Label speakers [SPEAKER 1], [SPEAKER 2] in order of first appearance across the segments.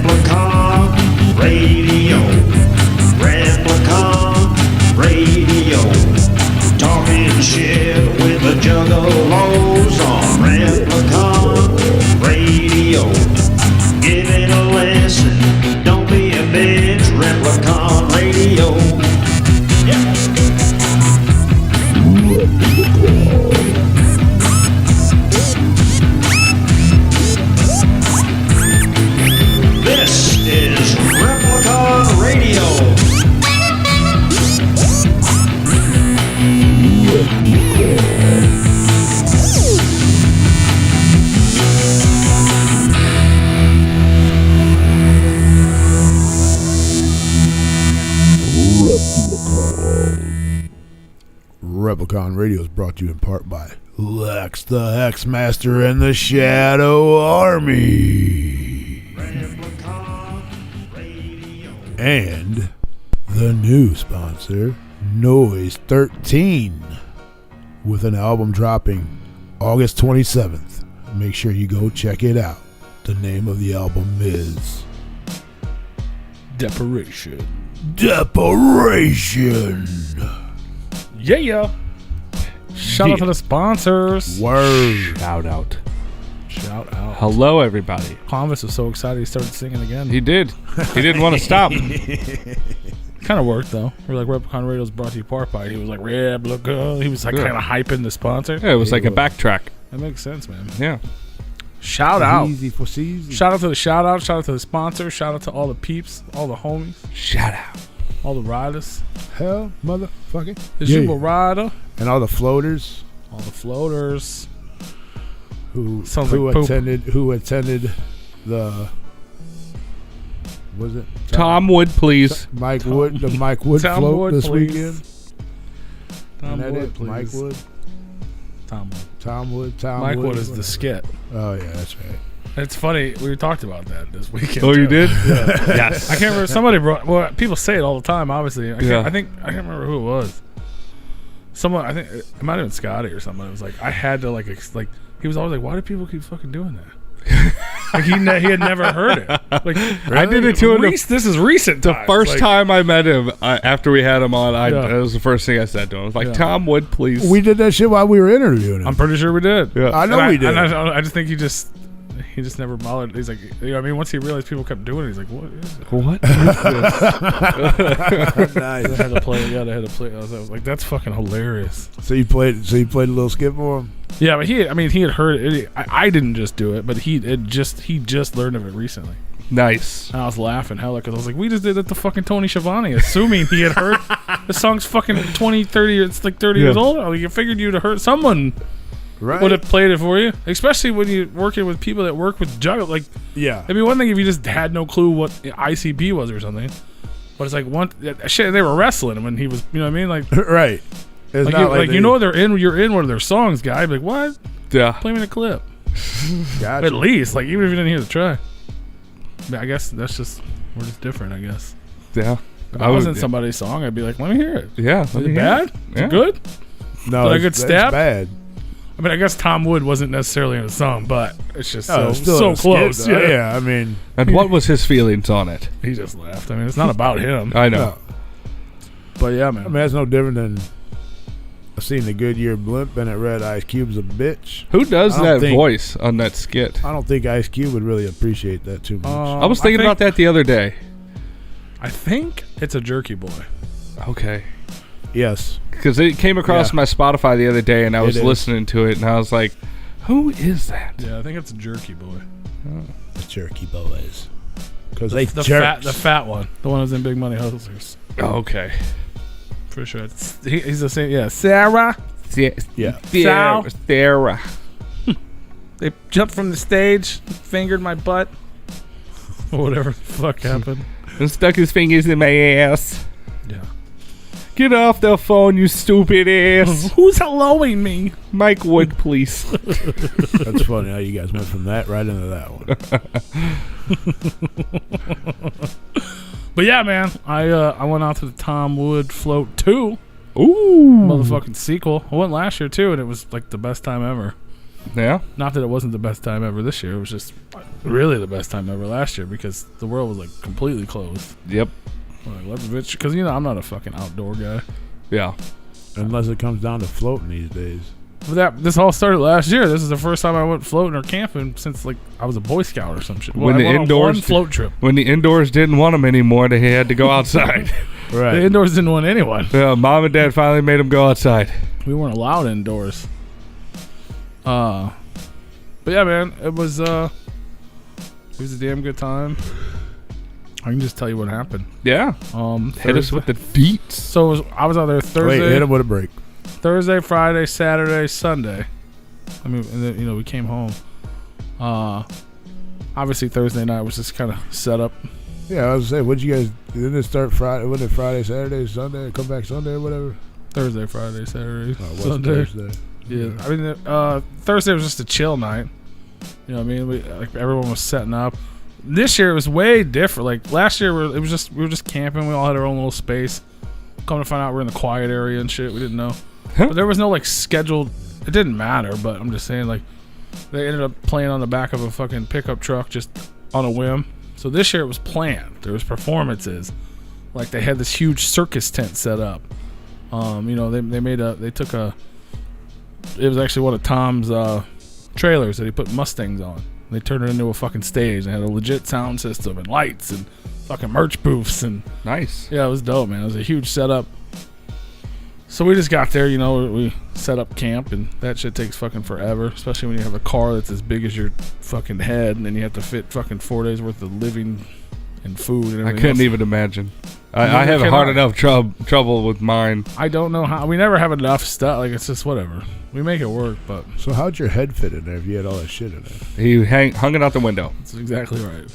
[SPEAKER 1] Replicon Radio. Replicon Radio. Talking shit with the juggalos on Replicon Radio. Give it a listen. Don't be a bitch. Replicon Radio. Yeah. This is Replicon Radio.
[SPEAKER 2] Replicon Radio is brought to you in part by Lex the Hexmaster and the Shadow Army. And the new sponsor, Noise 13, with an album dropping August 27th. Make sure you go check it out. The name of the album is
[SPEAKER 3] Deparation.
[SPEAKER 2] Deparation.
[SPEAKER 3] Yeah. Shout out to the sponsors.
[SPEAKER 2] Word.
[SPEAKER 3] Shout out.
[SPEAKER 4] Hello, everybody.
[SPEAKER 3] Convis was so excited he started singing again.
[SPEAKER 4] He did. He didn't want to stop.
[SPEAKER 3] Kind of worked though. We're like Replicon Radio is brought to you part by. He was like Replica. He was like kind of hyping the sponsor.
[SPEAKER 4] Yeah, it was like a backtrack.
[SPEAKER 3] That makes sense, man.
[SPEAKER 4] Yeah.
[SPEAKER 3] Shout out.
[SPEAKER 2] Easy for season.
[SPEAKER 3] Shout out to the shout out. Shout out to the sponsor. Shout out to all the peeps, all the homies,
[SPEAKER 4] Shout out.
[SPEAKER 3] all the riders.
[SPEAKER 2] Hell, motherfucking.
[SPEAKER 3] Is you a rider?
[SPEAKER 2] And all the floaters
[SPEAKER 3] All the floaters.
[SPEAKER 2] who
[SPEAKER 3] Sounds like poop.
[SPEAKER 2] attended the was it
[SPEAKER 4] Tom Wood, please.
[SPEAKER 2] Mike Wood
[SPEAKER 3] Tom
[SPEAKER 2] float
[SPEAKER 3] Wood,
[SPEAKER 2] this
[SPEAKER 3] please.
[SPEAKER 2] weekend.
[SPEAKER 3] Tom
[SPEAKER 2] Isn't that
[SPEAKER 3] Wood,
[SPEAKER 2] it?
[SPEAKER 3] please.
[SPEAKER 2] Mike Wood.
[SPEAKER 3] Tom Wood.
[SPEAKER 2] Tom
[SPEAKER 3] Mike
[SPEAKER 2] Wood
[SPEAKER 3] Wood is the skit.
[SPEAKER 2] Oh yeah, that's right.
[SPEAKER 3] It's funny. We talked about that this weekend.
[SPEAKER 4] Oh, you
[SPEAKER 3] too.
[SPEAKER 4] did? Yes.
[SPEAKER 3] I can't remember. Somebody brought. Well, people say it all the time. Obviously, I can't remember who it was. Someone. I think it might have been Scotty or somebody. It was like I had to like he was always like, why do people keep fucking doing that? Like he had never heard it. Like
[SPEAKER 4] Really? I did it to him.
[SPEAKER 3] This is recent.
[SPEAKER 4] The
[SPEAKER 3] times.
[SPEAKER 4] first
[SPEAKER 3] Like,
[SPEAKER 4] time I met him, after we had him on,
[SPEAKER 3] Yeah.
[SPEAKER 4] that was the first thing I said to him. I was like,
[SPEAKER 3] Yeah.
[SPEAKER 4] Tom Wood, please.
[SPEAKER 2] We did that shit while we were interviewing him.
[SPEAKER 3] I'm pretty sure we did.
[SPEAKER 4] Yeah.
[SPEAKER 2] I know we did.
[SPEAKER 3] And I just think he just never bothered. He's like, you know what I mean? Once he realized people kept doing it, he's like, what is it?
[SPEAKER 4] What is this?
[SPEAKER 2] Nice.
[SPEAKER 3] They had to play. Yeah, they had to play. I was like, that's fucking hilarious.
[SPEAKER 2] So you played a little skip for him.
[SPEAKER 3] Yeah, but he had heard it. I didn't just do it, but he just learned of it recently.
[SPEAKER 4] Nice.
[SPEAKER 3] And I was laughing hella because I was like, we just did it to fucking Tony Schiavone, assuming he had heard the song's fucking 20, 30, it's like 30 years old. Like, you figured you'd have heard someone
[SPEAKER 2] Right.
[SPEAKER 3] would have played it for you, especially when you're working with people that work with juggle. Like,
[SPEAKER 2] Yeah.
[SPEAKER 3] it'd be one thing if you just had no clue what ICP was or something, but it's like shit. They were wrestling him, and he was, you know what I mean, like.
[SPEAKER 2] Right. It's
[SPEAKER 3] Like,
[SPEAKER 2] not
[SPEAKER 3] you know you're in one of their songs, guy. I'd be like, what?
[SPEAKER 4] Yeah.
[SPEAKER 3] Play me the clip.
[SPEAKER 2] Gotcha.
[SPEAKER 3] At least, like, even if you didn't hear the track. But I guess we're just different, I guess.
[SPEAKER 4] Yeah.
[SPEAKER 3] If I wasn't somebody's song, I'd be like, let me hear it.
[SPEAKER 4] Yeah.
[SPEAKER 3] Is it bad? Is it good?
[SPEAKER 2] No,
[SPEAKER 3] Did I
[SPEAKER 2] it's
[SPEAKER 3] get stabbed?
[SPEAKER 2] bad.
[SPEAKER 3] I mean, I guess Tom Wood wasn't necessarily in the song, but it's just so
[SPEAKER 2] it's still a skit,
[SPEAKER 3] close.
[SPEAKER 2] though.
[SPEAKER 3] Yeah.
[SPEAKER 2] Yeah, I mean,
[SPEAKER 4] And what was his feelings on it?
[SPEAKER 3] He just laughed. I mean, it's not about him.
[SPEAKER 4] I know.
[SPEAKER 2] no.
[SPEAKER 3] But yeah, man.
[SPEAKER 2] I mean, that's no different than I seen the Goodyear blimp and it read Ice Cube's a bitch.
[SPEAKER 4] Who does
[SPEAKER 2] I don't
[SPEAKER 4] that
[SPEAKER 2] think-
[SPEAKER 4] voice on that skit?
[SPEAKER 2] I don't think Ice Cube would really appreciate that too much.
[SPEAKER 4] I was thinking about that the other day.
[SPEAKER 3] I think it's a Jerky Boy.
[SPEAKER 4] Okay.
[SPEAKER 2] Yes.
[SPEAKER 4] Because it came across
[SPEAKER 2] Yeah.
[SPEAKER 4] my Spotify the other day, and I was
[SPEAKER 2] It is.
[SPEAKER 4] listening to it, and I was like, who is that?
[SPEAKER 3] Yeah, I think it's a Jerky Boy.
[SPEAKER 2] The Jerky Boys. Because they
[SPEAKER 3] The
[SPEAKER 2] jerks.
[SPEAKER 3] fat one. The one who's in Big Money Hustlers.
[SPEAKER 4] Oh, okay.
[SPEAKER 3] For sure. He's the same. Yeah, Sarah.
[SPEAKER 2] Yeah.
[SPEAKER 4] Sarah.
[SPEAKER 3] They jumped from the stage, fingered my butt, or whatever the fuck happened.
[SPEAKER 4] And stuck his fingers in my ass.
[SPEAKER 3] Yeah.
[SPEAKER 4] Get off the phone, you stupid ass.
[SPEAKER 3] Who's helloing me?
[SPEAKER 4] Mike Wood, please.
[SPEAKER 2] That's funny how you guys went from that right into that one.
[SPEAKER 3] But yeah, man, I went out to the Tom Wood Float 2
[SPEAKER 4] Ooh.
[SPEAKER 3] motherfucking sequel. I went last year too, and it was like the best time ever.
[SPEAKER 4] Yeah.
[SPEAKER 3] Not that it wasn't the best time ever this year. It was just really the best time ever last year because the world was like completely closed.
[SPEAKER 4] Yep.
[SPEAKER 3] Like, let's bitch, because I'm not a fucking outdoor guy.
[SPEAKER 4] Yeah.
[SPEAKER 2] Unless it comes down to floating these days.
[SPEAKER 3] But this all started last year. This is the first time I went floating or camping since like I was a Boy Scout or some shit.
[SPEAKER 4] When
[SPEAKER 3] I
[SPEAKER 4] the
[SPEAKER 3] went on
[SPEAKER 4] indoors
[SPEAKER 3] one float trip.
[SPEAKER 4] When the indoors didn't want them anymore, they had to go outside.
[SPEAKER 2] Right.
[SPEAKER 3] The indoors didn't want anyone.
[SPEAKER 4] Yeah, Mom and Dad finally made them go outside.
[SPEAKER 3] We weren't allowed indoors. But yeah, man, it was a damn good time. I can just tell you what happened.
[SPEAKER 4] Yeah. Hit us with the deets.
[SPEAKER 3] So I was out there Thursday.
[SPEAKER 2] Wait, hit him with a break.
[SPEAKER 3] Thursday, Friday, Saturday, Sunday. I mean, and then, we came home. Obviously Thursday night was just kind of set up.
[SPEAKER 2] Yeah, I was gonna say, what'd you guys? Didn't it start Friday? Wasn't it Friday, Saturday, Sunday? Come back Sunday or whatever.
[SPEAKER 3] Thursday, Friday, Saturday,
[SPEAKER 2] Oh, it was
[SPEAKER 3] Sunday.
[SPEAKER 2] Thursday.
[SPEAKER 3] Yeah, I mean, Thursday was just a chill night. You know what I mean? Everyone was setting up. This year it was way different. Like last year, we were just camping. We all had our own little space. Come to find out, we're in the quiet area and shit. We didn't know, but there was no like scheduled. It didn't matter. But I'm just saying, like, they ended up playing on the back of a fucking pickup truck just on a whim. So this year it was planned. There was performances. Like they had this huge circus tent set up. They took a. It was actually one of Tom's trailers that he put Mustangs on. They turned it into a fucking stage. They had a legit sound system and lights and fucking merch booths and
[SPEAKER 4] Nice.
[SPEAKER 3] yeah, it was dope, man. It was a huge setup. So we just got there, we set up camp, and that shit takes fucking forever, especially when you have a car that's as big as your fucking head, and then you have to fit fucking 4 days worth of living and food and everything.
[SPEAKER 4] I couldn't
[SPEAKER 3] else.
[SPEAKER 4] even imagine. I have hard enough trouble with mine.
[SPEAKER 3] I don't know how. We never have enough stuff. Like, it's just whatever. We make it work, but
[SPEAKER 2] So how'd your head fit in there if you had all that shit in there?
[SPEAKER 4] He hung it out the window.
[SPEAKER 3] that's exactly right.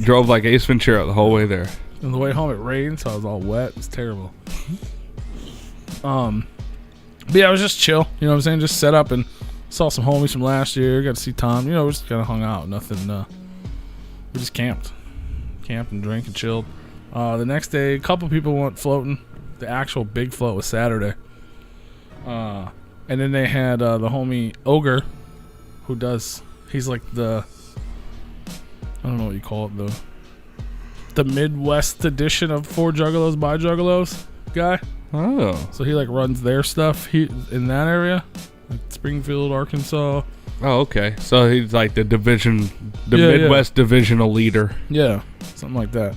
[SPEAKER 4] Drove like Ace Ventura the whole way there.
[SPEAKER 3] On the way home, it rained, so I was all wet. It was terrible. But yeah, it was just chill. You know what I'm saying? Just set up and saw some homies from last year. Got to see Tom. We just kind of hung out. Nothing. We just camped and drank and chilled. The next day, a couple people went floating. The actual big float was Saturday. And then they had the homie Ogre, who he's like I don't know what you call it, the Midwest edition of 4 Juggalos by Juggalos guy.
[SPEAKER 4] Oh.
[SPEAKER 3] So he like runs their stuff in that area, like Springfield, Arkansas.
[SPEAKER 4] Oh, okay. So he's like the
[SPEAKER 3] Yeah,
[SPEAKER 4] Midwest divisional leader.
[SPEAKER 3] Yeah, something like that.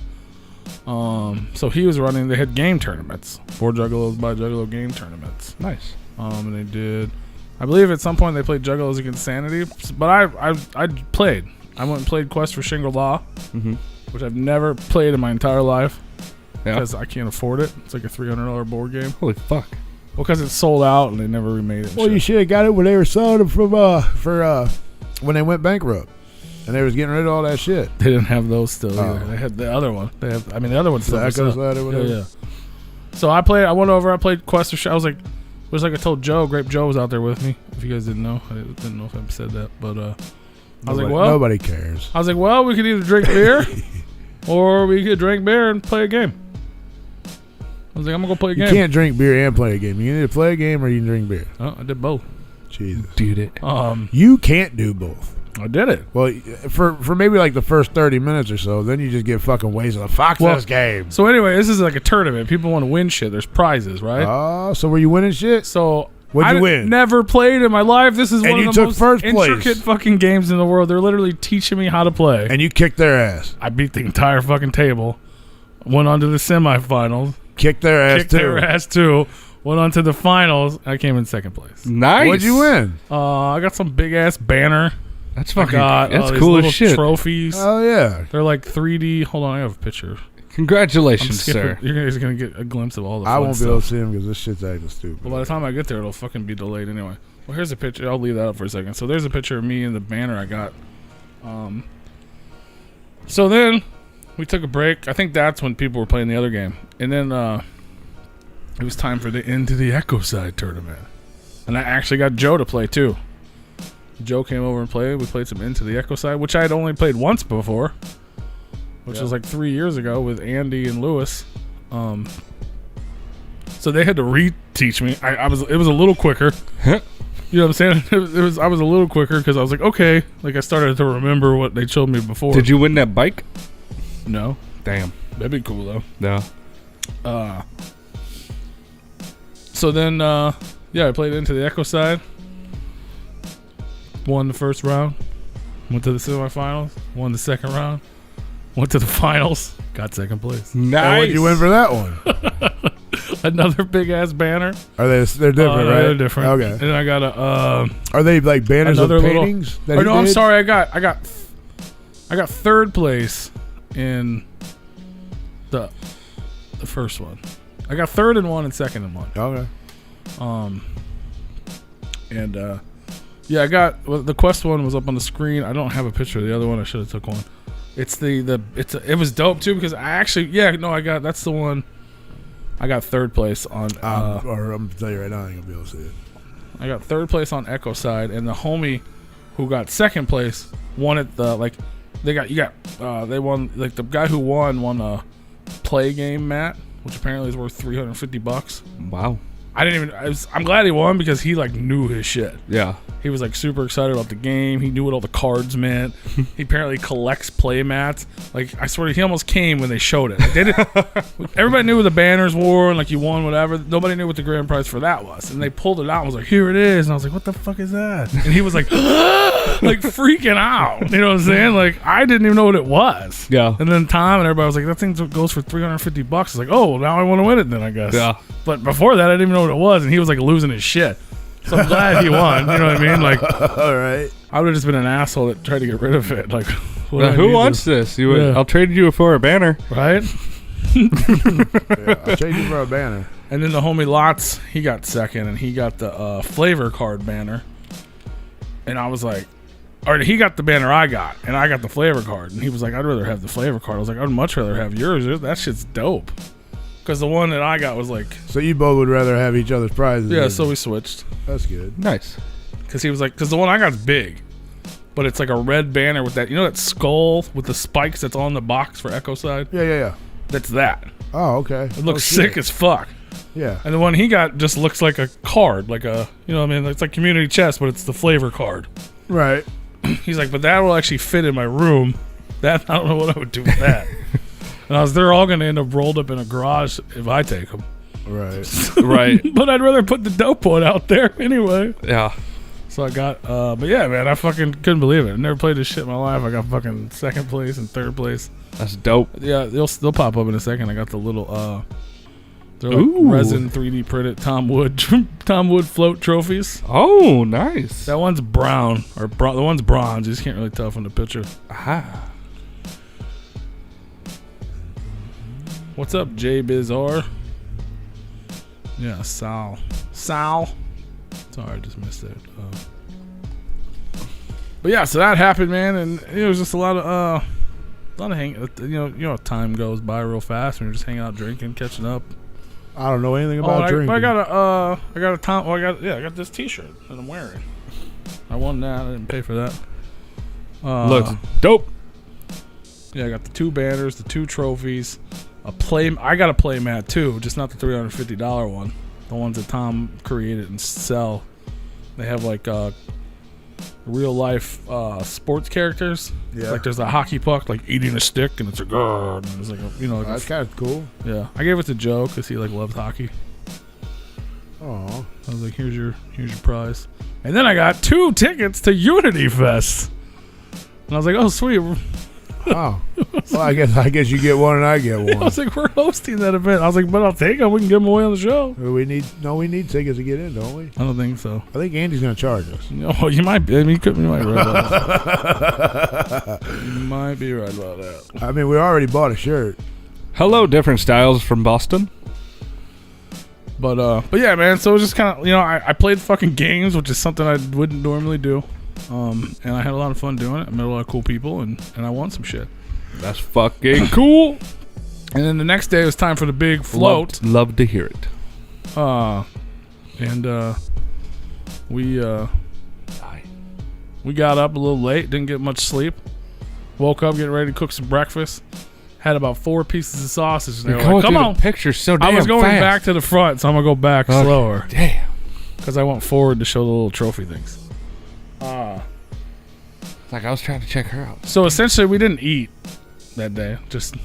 [SPEAKER 3] So he was running. They had game tournaments, 4 Juggalos by Juggalo game tournaments.
[SPEAKER 4] Nice.
[SPEAKER 3] And they did. I believe at some point they played Juggalos against Sanity, but I played. I went and played Quest for Shingle Law, which I've never played in my entire life because I can't afford it. It's like a $300 board game.
[SPEAKER 4] Holy fuck.
[SPEAKER 3] Well, because it's sold out and they never remade it.
[SPEAKER 2] Well, you should have got it when they were selling them for when they went bankrupt, and they was getting rid of all that shit.
[SPEAKER 3] They didn't have those still either.
[SPEAKER 2] Oh.
[SPEAKER 3] They had the other one. The other one's still
[SPEAKER 2] The
[SPEAKER 3] for
[SPEAKER 2] Echo
[SPEAKER 3] sale.
[SPEAKER 2] Slide or whatever.
[SPEAKER 3] Yeah. So I went over. I played Quest for. I was like I told Joe. Grape Joe was out there with me. If you guys didn't know, I didn't know if I said that, but I was like, well,
[SPEAKER 2] nobody cares.
[SPEAKER 3] I was like, well, we could either drink beer, or we could drink beer and play a game. I was like, I'm gonna go play a game.
[SPEAKER 2] You can't drink beer and play a game. You can either play a game or you can drink beer.
[SPEAKER 3] Oh, I did both.
[SPEAKER 2] Jesus,
[SPEAKER 4] Dude it.
[SPEAKER 2] you can't do both.
[SPEAKER 3] I did it.
[SPEAKER 2] Well, for maybe like the first 30 minutes or so, then you just get fucking wasted. Fuck this game.
[SPEAKER 3] So anyway, this is like a tournament. People want to win shit. There's prizes, right?
[SPEAKER 2] Oh, so were you winning shit?
[SPEAKER 3] So
[SPEAKER 2] What'd you win?
[SPEAKER 3] Never played in my life. This is
[SPEAKER 2] And
[SPEAKER 3] one
[SPEAKER 2] you
[SPEAKER 3] of the
[SPEAKER 2] took
[SPEAKER 3] most
[SPEAKER 2] first place.
[SPEAKER 3] intricate fucking games in the world. They're literally teaching me how to play.
[SPEAKER 2] And you kicked their ass.
[SPEAKER 3] I beat the entire fucking table. Went on to the semifinals.
[SPEAKER 2] Kicked their ass
[SPEAKER 3] Kicked
[SPEAKER 2] too.
[SPEAKER 3] their ass too. Went on to the finals. I came in second place.
[SPEAKER 4] Nice.
[SPEAKER 2] What'd you win?
[SPEAKER 3] I got some big ass banner.
[SPEAKER 4] That's
[SPEAKER 3] I
[SPEAKER 4] fucking.
[SPEAKER 3] got
[SPEAKER 4] That's
[SPEAKER 3] these
[SPEAKER 4] cool
[SPEAKER 3] little
[SPEAKER 4] as shit.
[SPEAKER 3] trophies.
[SPEAKER 2] Oh yeah.
[SPEAKER 3] They're like 3D. Hold on, I have a picture.
[SPEAKER 4] Congratulations, sir.
[SPEAKER 3] You guys are gonna get a glimpse of all the.
[SPEAKER 2] I
[SPEAKER 3] fun
[SPEAKER 2] won't be
[SPEAKER 3] stuff.
[SPEAKER 2] able to see him because this shit's acting stupid.
[SPEAKER 3] Well, by the time I get there, it'll fucking be delayed anyway. Well, here's a picture. I'll leave that up for a second. So there's a picture of me and the banner I got. So then we took a break. I think that's when people were playing the other game. And then it was time for the Into the Echo Side tournament. And I actually got Joe to play too. Joe came over and played. We played some Into the Echo Side, which I had only played once before, which was like 3 years ago with Andy and Lewis. So they had to reteach me. It was a little quicker. You know what I'm saying? It was. I was a little quicker because I was like, okay. Like I started to remember what they showed me before.
[SPEAKER 4] Did you win that bike?
[SPEAKER 3] No.
[SPEAKER 4] Damn.
[SPEAKER 3] That'd be cool though.
[SPEAKER 4] No.
[SPEAKER 3] So then, I played into the Echo side. Won the first round. Went to the semifinals. Won the second round. Went to the finals. Got second place.
[SPEAKER 4] Nice.
[SPEAKER 2] And what'd you win for that one?
[SPEAKER 3] Another big ass banner.
[SPEAKER 2] Are they? They're different, right?
[SPEAKER 3] They're different.
[SPEAKER 2] Okay.
[SPEAKER 3] And then I got a.
[SPEAKER 2] Are they like banners of paintings?
[SPEAKER 3] Oh no, I'm sorry. I got third place in the first one. I got third in one and second in one.
[SPEAKER 2] Okay.
[SPEAKER 3] I got the Quest one was up on the screen. I don't have a picture of the other one. I should have took one. It's it was dope too because I got that's the one. I got third place on.
[SPEAKER 2] Or I'm gonna tell you right now, I ain't gonna be able to see it.
[SPEAKER 3] I got third place on Echo side, and the homie who got second place won it. They won like the guy who won a play game mat, which apparently is worth $350.
[SPEAKER 4] Wow.
[SPEAKER 3] I'm glad he won because he like knew his shit.
[SPEAKER 4] Yeah.
[SPEAKER 3] He was like super excited about the game. He knew what all the cards meant. He apparently collects play mats. Like I swear, he almost came when they showed it. Like, they didn't. Everybody knew what the banners were and like you won whatever. Nobody knew what the grand prize for that was. And they pulled it out and was like, "Here it is." And I was like, "What the fuck is that?" And he was like, like freaking out. You know what I'm saying? Like I didn't even know what it was.
[SPEAKER 4] Yeah.
[SPEAKER 3] And then Tom and everybody was like, "That thing goes for $350." It's like, oh, now I want to win it then, I guess.
[SPEAKER 4] Yeah.
[SPEAKER 3] But before that, I didn't even know what it was, and he was like losing his shit. So I'm glad he won. You know what I mean? Like,
[SPEAKER 2] all right.
[SPEAKER 3] I would have just been an asshole that tried to get rid of it. Like,
[SPEAKER 4] Who wants this? I'll trade you for a banner.
[SPEAKER 3] Right?
[SPEAKER 2] I'll trade you for a banner.
[SPEAKER 3] And then the homie Lots, he got second, and he got the flavor card banner. And I was like, or he got the banner I got, and I got the flavor card. And he was like, I'd rather have the flavor card. I was like, I'd much rather have yours. That shit's dope. Because the one that I got was like...
[SPEAKER 2] So you both would rather have each other's prizes?
[SPEAKER 3] Yeah, so we switched.
[SPEAKER 2] That's good.
[SPEAKER 4] Nice.
[SPEAKER 3] Because he was like... Because the one I got is big. But it's like a red banner with that... You know that skull with the spikes that's on the box for Echo Side?
[SPEAKER 2] Yeah.
[SPEAKER 3] That's that.
[SPEAKER 2] Oh, okay.
[SPEAKER 3] It looks sick as fuck.
[SPEAKER 2] Yeah.
[SPEAKER 3] And the one he got just looks like a card. Like a... You know what I mean? It's like community chest, but it's the flavor card.
[SPEAKER 2] Right.
[SPEAKER 3] He's like, but that will actually fit in my room. That I don't know what I would do with that. And they're all going to end up rolled up in a garage if I take them.
[SPEAKER 2] Right.
[SPEAKER 4] Right.
[SPEAKER 3] But I'd rather put the dope one out there anyway.
[SPEAKER 4] Yeah.
[SPEAKER 3] So I got, but yeah, man, I fucking couldn't believe it. I never played this shit in my life. I got fucking second place and third place.
[SPEAKER 4] That's dope.
[SPEAKER 3] Yeah, they'll pop up in a second. I got the little, they're like resin 3D printed Tom Wood float trophies.
[SPEAKER 4] Oh, nice.
[SPEAKER 3] That one's brown, the one's bronze. You just can't really tell from the picture.
[SPEAKER 4] Aha.
[SPEAKER 3] What's up, Jay Bizarre? Yeah, Sal. Sorry, I just missed it. But yeah, so that happened, man, and it was just a lot of hang. You know, time goes by real fast when you're just hanging out, drinking, catching up.
[SPEAKER 2] I don't know anything about drinking.
[SPEAKER 3] I got I got this T-shirt that I'm wearing. I won that. I didn't pay for that.
[SPEAKER 4] Looks dope.
[SPEAKER 3] Yeah, I got the 2 banners, the 2 trophies. I got a play mat too, just not the $350 one. The ones that Tom created and sell. They have like real life sports characters.
[SPEAKER 2] Yeah.
[SPEAKER 3] Like there's a hockey puck like eating a stick, and it's a grrr, and it's like like
[SPEAKER 2] that's kind of cool.
[SPEAKER 3] Yeah, I gave it to Joe because he like loves hockey.
[SPEAKER 2] Oh,
[SPEAKER 3] I was like, here's your prize. And then I got 2 tickets to Unity Fest. And I was like, oh sweet.
[SPEAKER 2] Oh, well, I guess you get one and I get one.
[SPEAKER 3] I was like, we're hosting that event. I was like, but I'll take them. We can give them away on the show.
[SPEAKER 2] We need tickets to get in, don't we?
[SPEAKER 3] I don't think so.
[SPEAKER 2] I think Andy's gonna charge us.
[SPEAKER 3] No, you might be. I mean, you might be right about that. You might be right about that.
[SPEAKER 2] I mean, we already bought a shirt.
[SPEAKER 4] Hello, Different Styles from Boston.
[SPEAKER 3] But yeah, man. So it was just kind of, I played fucking games, which is something I wouldn't normally do. And I had a lot of fun doing it. I met a lot of cool people, and I won some shit.
[SPEAKER 4] That's fucking cool.
[SPEAKER 3] And then the next day it was time for the big float.
[SPEAKER 4] Love to hear it.
[SPEAKER 3] We got up a little late, didn't get much sleep. Woke up getting ready to cook some breakfast. Had about 4 pieces of sausage. And they were like, come on.
[SPEAKER 4] The picture so damn
[SPEAKER 3] I was going
[SPEAKER 4] fast.
[SPEAKER 3] back to the front, so I'm gonna go back slower.
[SPEAKER 4] Damn.
[SPEAKER 3] because I went forward to show the little trophy things.
[SPEAKER 4] Like I was trying to check her out.
[SPEAKER 3] So essentially, we didn't eat that day. Just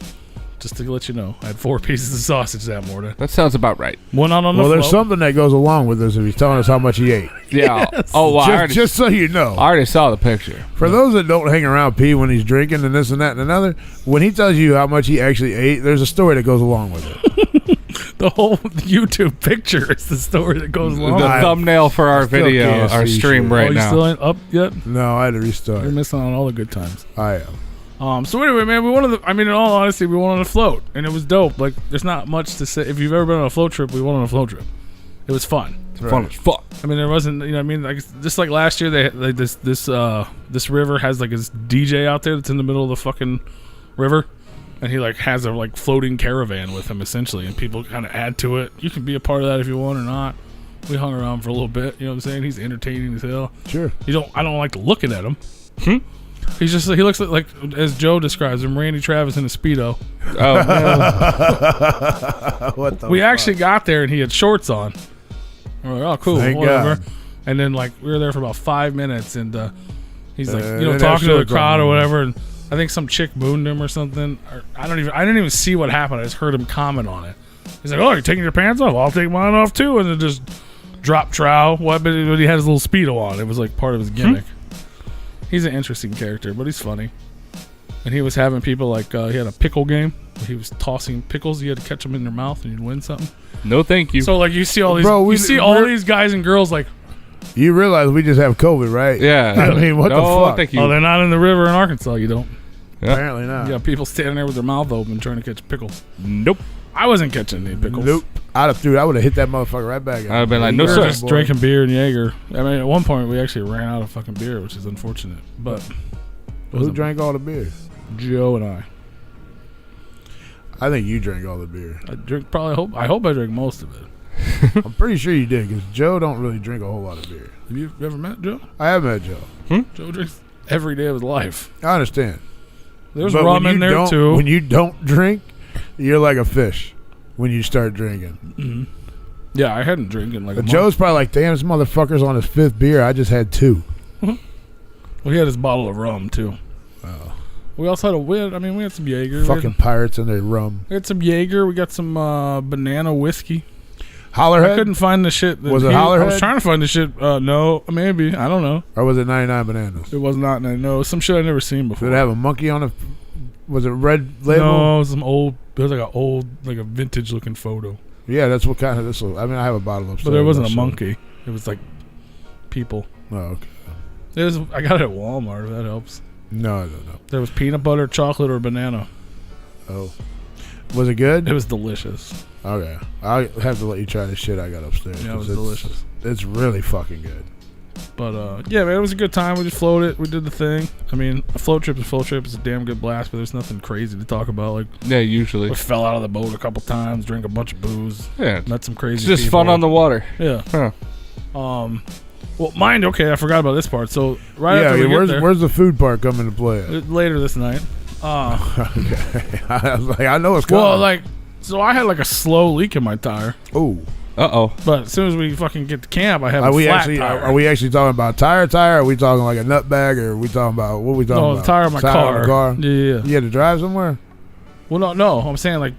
[SPEAKER 3] to let you know, I had 4 pieces of sausage that morning.
[SPEAKER 4] That sounds about right.
[SPEAKER 3] One out on the
[SPEAKER 2] Well, there's
[SPEAKER 3] float.
[SPEAKER 2] something that goes along with this if he's telling us how much he ate.
[SPEAKER 4] Yeah.
[SPEAKER 3] Yes.
[SPEAKER 4] Oh, well,
[SPEAKER 2] Just so you know.
[SPEAKER 4] I already saw the picture.
[SPEAKER 2] For those that don't hang around P when he's drinking and this and that and another, when he tells you how much he actually ate, there's a story that goes along with it.
[SPEAKER 3] The whole YouTube picture is the story that goes along.
[SPEAKER 4] The thumbnail for our
[SPEAKER 2] still
[SPEAKER 4] video,
[SPEAKER 2] can't
[SPEAKER 4] our
[SPEAKER 2] see
[SPEAKER 4] stream
[SPEAKER 2] shit.
[SPEAKER 4] right
[SPEAKER 3] you
[SPEAKER 4] now.
[SPEAKER 3] still ain't up yet?
[SPEAKER 2] No, I had to restart.
[SPEAKER 3] You're missing on all the good times.
[SPEAKER 2] I am.
[SPEAKER 3] So anyway, man, in all honesty, we went on a float, and it was dope. Like, there's not much to say. If you've ever been on a float trip, we went on a float trip. It was fun.
[SPEAKER 4] Fun as fuck.
[SPEAKER 3] I mean, there wasn't, like just like last year, they like this river has like this DJ out there that's in the middle of the fucking river, and he like has a like floating caravan with him essentially, and people kind of add to it. You can be a part of that if you want or not. We hung around for a little bit. You know what I'm saying? He's entertaining as hell.
[SPEAKER 2] Sure.
[SPEAKER 3] I don't like looking at him. He looks like as Joe describes him, Randy Travis in a Speedo.
[SPEAKER 4] Oh,
[SPEAKER 2] What the
[SPEAKER 3] We
[SPEAKER 2] fuck?
[SPEAKER 3] actually got there and he had shorts on. We're like, oh, cool,
[SPEAKER 2] Thank
[SPEAKER 3] whatever.
[SPEAKER 2] God.
[SPEAKER 3] And then like we were there for about 5 minutes, and he's like,
[SPEAKER 2] they
[SPEAKER 3] talking
[SPEAKER 2] have
[SPEAKER 3] to the
[SPEAKER 2] shorts
[SPEAKER 3] crowd
[SPEAKER 2] on.
[SPEAKER 3] or whatever. And I think some chick mooned him or something. Or I didn't even see what happened. I just heard him comment on it. He's like, oh, you're taking your pants off? I'll take mine off too. And then just drop trow. But he had his little Speedo on. It was like part of his gimmick. He's an interesting character, but he's funny. And he was having people like he had a pickle game. He was tossing pickles. You had to catch them in their mouth and you'd win something.
[SPEAKER 4] no, thank you.
[SPEAKER 3] So like you see all these,
[SPEAKER 2] Bro,
[SPEAKER 3] all these guys and girls like,
[SPEAKER 2] You realize we just have COVID, right?
[SPEAKER 4] Yeah.
[SPEAKER 2] I mean, what the
[SPEAKER 4] No,
[SPEAKER 2] fuck?
[SPEAKER 4] thank you.
[SPEAKER 3] oh, they're not in the river in Arkansas. You don't.
[SPEAKER 2] Apparently not.
[SPEAKER 3] You got people standing there with their mouth open trying to catch pickles.
[SPEAKER 4] Nope.
[SPEAKER 3] I wasn't catching any pickles.
[SPEAKER 2] Nope. I would have hit that motherfucker right back.
[SPEAKER 4] I'd have been like, no,
[SPEAKER 3] We were
[SPEAKER 4] sir.
[SPEAKER 3] just drinking beer and Jaeger. I mean, at one point we actually ran out of fucking beer, which is unfortunate. But
[SPEAKER 2] Who drank all the beer?
[SPEAKER 3] Joe and I
[SPEAKER 2] I think you drank all the beer.
[SPEAKER 3] I hope I drank most of it.
[SPEAKER 2] I'm pretty sure you did because Joe don't really drink a whole lot of beer.
[SPEAKER 3] Have you ever met Joe?
[SPEAKER 2] I have met Joe.
[SPEAKER 3] Joe drinks every day of his life.
[SPEAKER 2] I understand.
[SPEAKER 3] There's
[SPEAKER 2] But
[SPEAKER 3] rum
[SPEAKER 2] when
[SPEAKER 3] in
[SPEAKER 2] you
[SPEAKER 3] there
[SPEAKER 2] don't-
[SPEAKER 3] too.
[SPEAKER 2] When you don't drink, you're like a fish when you start drinking.
[SPEAKER 3] Yeah, I hadn't drank in like a
[SPEAKER 2] But
[SPEAKER 3] month.
[SPEAKER 2] Joe's probably like, damn, this motherfucker's on his 5th beer. I just had 2.
[SPEAKER 3] Well, he had his bottle of rum too.
[SPEAKER 2] Oh.
[SPEAKER 3] We also had we had some Jaeger.
[SPEAKER 2] Fucking pirates and their rum.
[SPEAKER 3] We had some Jaeger. We got some banana whiskey. I
[SPEAKER 2] Hollerhead?
[SPEAKER 3] couldn't find the shit.
[SPEAKER 2] Was it
[SPEAKER 3] I
[SPEAKER 2] Hollerhead?
[SPEAKER 3] was trying to find the shit. No, maybe. I don't know.
[SPEAKER 2] Or was it 99 Bananas?
[SPEAKER 3] It was not. No, some shit I've never seen before.
[SPEAKER 2] Did it have a monkey on it? Was it red label?
[SPEAKER 3] No, it was some old. It was like a vintage looking photo.
[SPEAKER 2] Yeah, that's what kind of this was. I mean, I have a bottle upstairs.
[SPEAKER 3] But there wasn't a
[SPEAKER 2] I'll show
[SPEAKER 3] monkey. It was like people.
[SPEAKER 2] you. Oh, okay.
[SPEAKER 3] I got it at Walmart. If that helps.
[SPEAKER 2] No, I don't know.
[SPEAKER 3] There was peanut butter, chocolate, or banana.
[SPEAKER 2] Oh. Was it good?
[SPEAKER 3] It was delicious.
[SPEAKER 2] Okay. I'll have to let you try the shit I got upstairs.
[SPEAKER 3] Yeah, it was
[SPEAKER 2] 'cause
[SPEAKER 3] delicious.
[SPEAKER 2] It's really fucking good.
[SPEAKER 3] But yeah, man, it was a good time. We just floated. We did the thing. I mean, a float trip is a float trip. It's a damn good blast, but there's nothing crazy to talk about. Like,
[SPEAKER 4] Yeah, usually.
[SPEAKER 3] we fell out of the boat a couple times, drank a bunch of booze,
[SPEAKER 4] Yeah.
[SPEAKER 3] met some crazy
[SPEAKER 4] It's just
[SPEAKER 3] people.
[SPEAKER 4] fun on the water.
[SPEAKER 3] Yeah.
[SPEAKER 4] Huh.
[SPEAKER 3] Well, mind. Okay, I forgot about this part. So right after we get there,
[SPEAKER 2] where's the food part come into play?
[SPEAKER 3] later this night.
[SPEAKER 2] Okay. I was like, I know it's coming.
[SPEAKER 3] Well, like, so I had like a slow leak in my tire,
[SPEAKER 2] ooh.
[SPEAKER 4] Uh-oh.
[SPEAKER 3] but as soon as we fucking get to camp, I have
[SPEAKER 2] Are
[SPEAKER 3] a
[SPEAKER 2] we
[SPEAKER 3] flat
[SPEAKER 2] actually
[SPEAKER 3] tire.
[SPEAKER 2] are we actually talking about tire? Are we talking like a nut bag, or are we talking about what are we talking
[SPEAKER 3] No,
[SPEAKER 2] about?
[SPEAKER 3] the tire of my
[SPEAKER 2] Tire
[SPEAKER 3] car.
[SPEAKER 2] of the
[SPEAKER 3] Yeah.
[SPEAKER 2] You had to drive somewhere?
[SPEAKER 3] Well, no. I'm saying like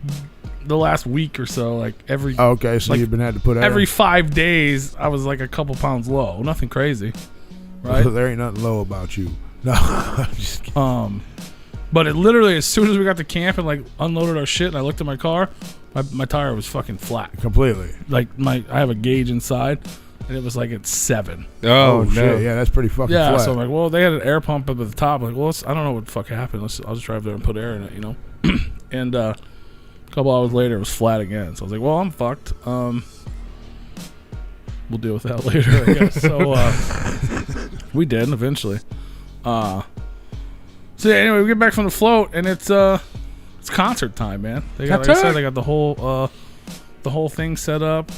[SPEAKER 3] the last week or so, like every
[SPEAKER 2] Oh, okay, so
[SPEAKER 3] Like,
[SPEAKER 2] you've been had to put air.
[SPEAKER 3] every 5 days, I was like a couple pounds low. Nothing crazy, right?
[SPEAKER 2] There ain't nothing low about you. No, I'm just kidding.
[SPEAKER 3] But it literally, as soon as we got to camp and like unloaded our shit, and I looked at my car, my tire was fucking flat.
[SPEAKER 2] Completely.
[SPEAKER 3] Like I have a gauge inside, and it was like at 7.
[SPEAKER 4] Oh, no.
[SPEAKER 2] shit! Yeah, that's pretty fucking
[SPEAKER 3] Yeah,
[SPEAKER 2] flat.
[SPEAKER 3] so I'm like, well, they had an air pump up at the top. I'm like, well, I don't know what the fuck happened. I'll just drive there and put air in it, you know. And a couple hours later, it was flat again. So I was like, well, I'm fucked. We'll deal with that later, I guess. So we did eventually. So yeah, anyway, we get back from the float, and it's concert time, man. They got, like I said, they got the whole thing set up.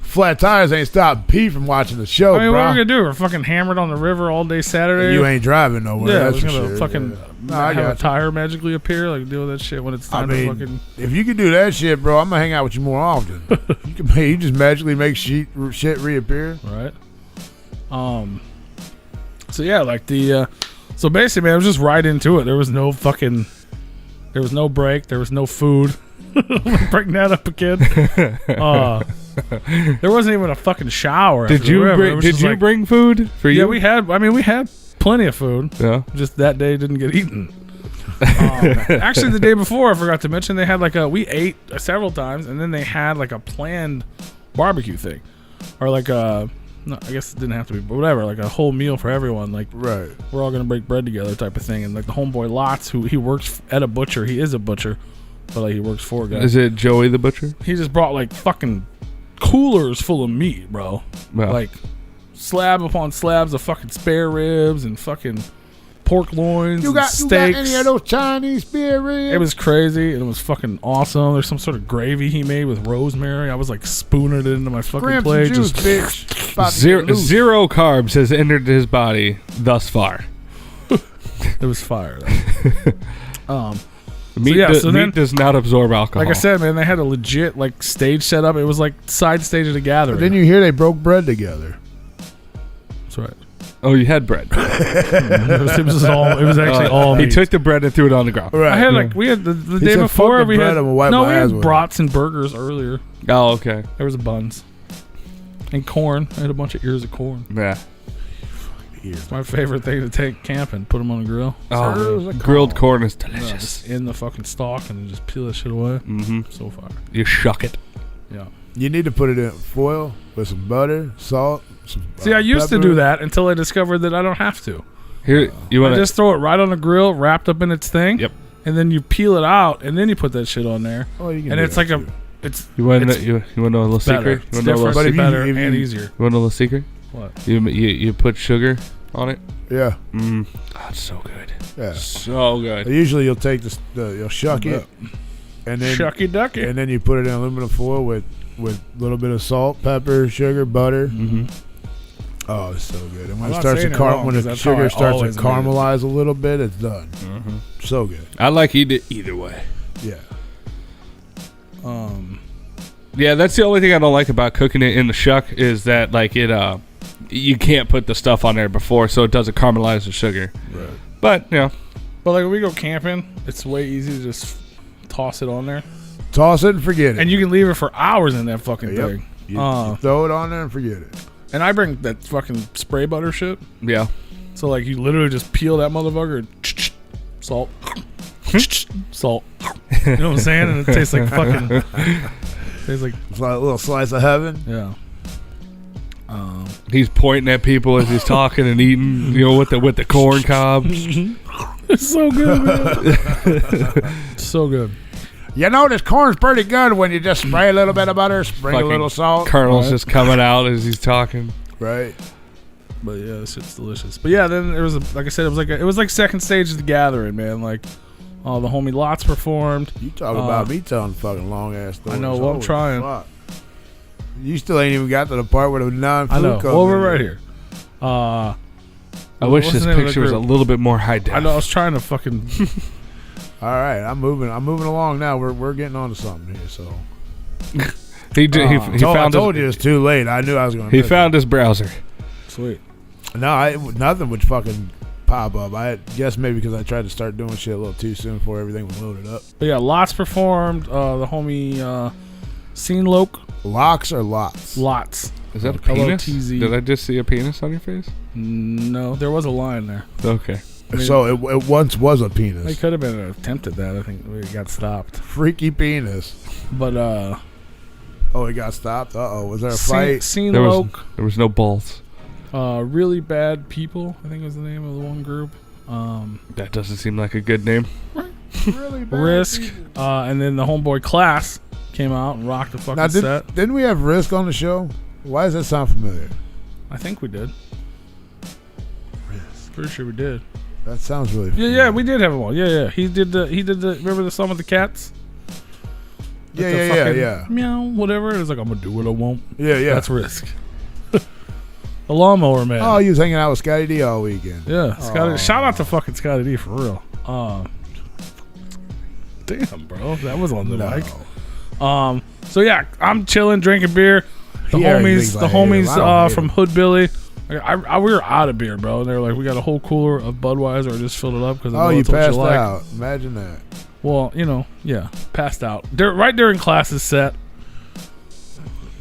[SPEAKER 2] Flat tires ain't stopping Pete from watching the show,
[SPEAKER 3] I mean,
[SPEAKER 2] bro.
[SPEAKER 3] what are we gonna do? We're fucking hammered on the river all day Saturday.
[SPEAKER 2] You ain't driving nowhere.
[SPEAKER 3] Yeah,
[SPEAKER 2] that's
[SPEAKER 3] we're
[SPEAKER 2] for
[SPEAKER 3] gonna
[SPEAKER 2] sure.
[SPEAKER 3] fucking
[SPEAKER 2] Yeah. No, I
[SPEAKER 3] have a
[SPEAKER 2] got you.
[SPEAKER 3] tire magically appear. Like deal with that shit when it's
[SPEAKER 2] I
[SPEAKER 3] time
[SPEAKER 2] mean,
[SPEAKER 3] to fucking.
[SPEAKER 2] if you can do that shit, bro, I'm gonna hang out with you more often. You just magically make shit reappear.
[SPEAKER 3] Right. So yeah, like the. So basically, man, I was just right into it. There was no break. There was no food. Bring that up again. There wasn't even a fucking shower.
[SPEAKER 4] Did you bring food for you?
[SPEAKER 3] Yeah, we had. I mean, we had plenty of food.
[SPEAKER 4] Yeah.
[SPEAKER 3] Just that day didn't get eaten. Actually, the day before, I forgot to mention they had like we ate several times, and then they had like a planned barbecue thing, or like no, I guess it didn't have to be, but whatever, like a whole meal for everyone. Like,
[SPEAKER 2] Right.
[SPEAKER 3] we're all gonna break bread together, type of thing. And like the homeboy Lots, who he works at a butcher. He is a butcher, but like he works for a guy.
[SPEAKER 4] Is it Joey the Butcher?
[SPEAKER 3] He just brought like fucking coolers full of meat, bro.
[SPEAKER 4] Wow.
[SPEAKER 3] Like slab upon slabs of fucking spare ribs and fucking pork loins and steaks.
[SPEAKER 2] any of those Chinese spare ribs?
[SPEAKER 3] It was crazy and it was fucking awesome. There's some sort of gravy he made with rosemary. I was like spooning it into my fucking
[SPEAKER 2] Crimson
[SPEAKER 3] plate.
[SPEAKER 2] juice,
[SPEAKER 3] Just
[SPEAKER 2] bitch. About to get loose.
[SPEAKER 4] Zero carbs has entered his body thus far.
[SPEAKER 3] it was fire.
[SPEAKER 4] Meat, meat does not absorb alcohol.
[SPEAKER 3] Like I said, man, they had a legit like stage set up. It was like side stage of the gathering.
[SPEAKER 2] But then you hear they broke bread together.
[SPEAKER 3] That's right.
[SPEAKER 4] Oh, you had bread.
[SPEAKER 3] It was actually all
[SPEAKER 4] He
[SPEAKER 3] meat.
[SPEAKER 4] took the bread and threw it on the ground.
[SPEAKER 2] Right.
[SPEAKER 3] I had like we had the
[SPEAKER 2] He
[SPEAKER 3] day
[SPEAKER 2] said,
[SPEAKER 3] before
[SPEAKER 2] "Fuck the
[SPEAKER 3] we
[SPEAKER 2] bread,
[SPEAKER 3] had
[SPEAKER 2] I'm gonna wipe
[SPEAKER 3] we
[SPEAKER 2] my ass
[SPEAKER 3] had
[SPEAKER 2] with it."
[SPEAKER 3] brats and burgers earlier.
[SPEAKER 4] Oh, okay.
[SPEAKER 3] There was a buns and corn. I had a bunch of ears of corn.
[SPEAKER 4] Yeah.
[SPEAKER 3] It's my favorite thing to take camping. Put them on the grill.
[SPEAKER 4] Oh, grilled corn is
[SPEAKER 3] Yeah,
[SPEAKER 4] delicious.
[SPEAKER 3] just in the fucking stalk and then just peel that shit away.
[SPEAKER 4] Mm-hmm.
[SPEAKER 3] So fire.
[SPEAKER 4] You shuck it.
[SPEAKER 3] Yeah.
[SPEAKER 2] You need to put it in foil with some butter, salt. Some,
[SPEAKER 3] See, I used to
[SPEAKER 2] pepper.
[SPEAKER 3] do that until I discovered that I don't have to.
[SPEAKER 4] Here, you
[SPEAKER 3] I
[SPEAKER 4] want
[SPEAKER 3] just throw it right on the grill, wrapped up in its thing.
[SPEAKER 4] Yep.
[SPEAKER 3] And then you peel it out, and then you put that shit on there.
[SPEAKER 2] Oh, you can
[SPEAKER 3] And
[SPEAKER 2] do
[SPEAKER 3] it's
[SPEAKER 2] that
[SPEAKER 3] like
[SPEAKER 2] too.
[SPEAKER 3] it's
[SPEAKER 4] You want
[SPEAKER 3] it's
[SPEAKER 4] to know a little
[SPEAKER 3] better.
[SPEAKER 4] secret?
[SPEAKER 3] It's
[SPEAKER 4] You want to know a
[SPEAKER 3] different,
[SPEAKER 4] little,
[SPEAKER 2] But if you-
[SPEAKER 3] better,
[SPEAKER 2] if
[SPEAKER 3] and
[SPEAKER 2] you-
[SPEAKER 3] easier.
[SPEAKER 4] you want a little secret?
[SPEAKER 3] What?
[SPEAKER 4] You put sugar on it.
[SPEAKER 2] Yeah,
[SPEAKER 4] Oh, it's so good.
[SPEAKER 2] yeah.
[SPEAKER 4] So good.
[SPEAKER 2] Usually you'll take you'll shuck it, and then
[SPEAKER 3] Shucky ducky.
[SPEAKER 2] and then you put it in aluminum foil with a little bit of salt, pepper, sugar, butter.
[SPEAKER 4] Mm-hmm.
[SPEAKER 2] Oh, it's so good. And when
[SPEAKER 3] I'm
[SPEAKER 2] it
[SPEAKER 3] not
[SPEAKER 2] starts to
[SPEAKER 3] saying it wrong,
[SPEAKER 2] when
[SPEAKER 3] 'cause
[SPEAKER 2] the
[SPEAKER 3] that's how I
[SPEAKER 2] sugar starts to
[SPEAKER 3] always made it.
[SPEAKER 2] caramelize a little bit, it's done.
[SPEAKER 4] Mm-hmm.
[SPEAKER 2] So good.
[SPEAKER 4] I like eat it either way.
[SPEAKER 2] Yeah.
[SPEAKER 4] Yeah, that's the only thing I don't like about cooking it in the shuck is that like it you can't put the stuff on there before, so it doesn't caramelize the sugar.
[SPEAKER 2] Right.
[SPEAKER 4] But you know,
[SPEAKER 3] But like when we go camping, it's way easy to just toss it on there,
[SPEAKER 2] Toss it and forget it.
[SPEAKER 3] and you can leave it for hours in that fucking
[SPEAKER 2] Yep.
[SPEAKER 3] thing.
[SPEAKER 2] You throw it on there and forget it.
[SPEAKER 3] And I bring that fucking spray butter shit.
[SPEAKER 4] yeah.
[SPEAKER 3] So like you literally just peel that motherfucker, and salt, salt. You know what I'm saying? And it tastes like fucking. Tastes like
[SPEAKER 2] It's like a little slice of heaven.
[SPEAKER 3] yeah.
[SPEAKER 4] He's pointing at people as he's talking and eating, you know, with the corn cob.
[SPEAKER 3] It's so good, man. So good.
[SPEAKER 2] You know, this corn's pretty good when you just spray a little bit of butter, sprinkle a
[SPEAKER 4] Fucking
[SPEAKER 2] little salt.
[SPEAKER 4] Kernels
[SPEAKER 3] Right.
[SPEAKER 4] just coming out as he's talking.
[SPEAKER 2] Right.
[SPEAKER 3] But yeah, this shit's delicious. But yeah, then there was like I said, it was like second stage of the gathering, man. Like, the homie Lots performed.
[SPEAKER 2] You talk about me telling fucking long ass stories.
[SPEAKER 3] I know, well, I'm
[SPEAKER 2] Holy
[SPEAKER 3] trying.
[SPEAKER 2] fuck. You still ain't even got to the part where the non-food
[SPEAKER 3] I know.
[SPEAKER 2] comes
[SPEAKER 3] Well, we're
[SPEAKER 2] in.
[SPEAKER 3] right here.
[SPEAKER 4] I wish
[SPEAKER 3] what's
[SPEAKER 4] this
[SPEAKER 3] the name of the
[SPEAKER 4] picture was a
[SPEAKER 3] group?
[SPEAKER 4] little bit more high def.
[SPEAKER 3] I know. I was trying to fucking.
[SPEAKER 2] All right, I'm moving along now. We're getting on to something here. So
[SPEAKER 4] He
[SPEAKER 2] I
[SPEAKER 4] found
[SPEAKER 2] told
[SPEAKER 4] his,
[SPEAKER 2] you it's too late. I knew I was going.
[SPEAKER 4] he found his browser.
[SPEAKER 3] Sweet.
[SPEAKER 2] No, nothing would fucking pop up. I guess maybe because I tried to start doing shit a little too soon before everything was loaded up.
[SPEAKER 3] But yeah, Lots performed. The homie Scene Loke.
[SPEAKER 2] Locks or lots?
[SPEAKER 3] Lots.
[SPEAKER 4] Is that a penis?
[SPEAKER 3] LOTZ.
[SPEAKER 4] Did I just see a penis on your face?
[SPEAKER 3] No, there was a line there.
[SPEAKER 4] Okay.
[SPEAKER 3] I mean-
[SPEAKER 2] So it once was a
[SPEAKER 3] It
[SPEAKER 2] penis.
[SPEAKER 3] could have been an attempt at that. I think we got stopped.
[SPEAKER 2] Freaky penis.
[SPEAKER 3] But
[SPEAKER 2] Oh, it got stopped. Was there a fight?
[SPEAKER 3] Scene
[SPEAKER 4] There
[SPEAKER 3] Loke.
[SPEAKER 4] was no balls.
[SPEAKER 3] Really Bad People, I think was the name of the one group.
[SPEAKER 4] That doesn't seem like a good name.
[SPEAKER 2] Really bad
[SPEAKER 3] Risk,
[SPEAKER 2] people.
[SPEAKER 3] and then the homeboy Class came out and rocked the fucking
[SPEAKER 2] Now,
[SPEAKER 3] set.
[SPEAKER 2] didn't we have Risk on the show? Why does that sound familiar?
[SPEAKER 3] I think we did. Pretty sure we did.
[SPEAKER 2] That sounds really
[SPEAKER 3] Yeah,
[SPEAKER 2] familiar.
[SPEAKER 3] yeah, we did have him on. Yeah, yeah. He did the. Remember the song with the cats?
[SPEAKER 2] Yeah.
[SPEAKER 3] Meow, whatever. It was like, I'm going to do what I want.
[SPEAKER 2] Yeah.
[SPEAKER 3] That's risk. The lawnmower man.
[SPEAKER 2] Oh, you was hanging out with Scotty D all weekend.
[SPEAKER 3] Yeah. Scotty, shout out to fucking Scotty D for real. Damn, bro. That was on the mic. So yeah, I'm chilling, drinking beer. The homies from Hood Billy. We were out of beer, bro. And they were like, we got a whole cooler of Budweiser. I just filled it up because
[SPEAKER 2] you passed out. Imagine that.
[SPEAKER 3] Well, passed out right during classes set.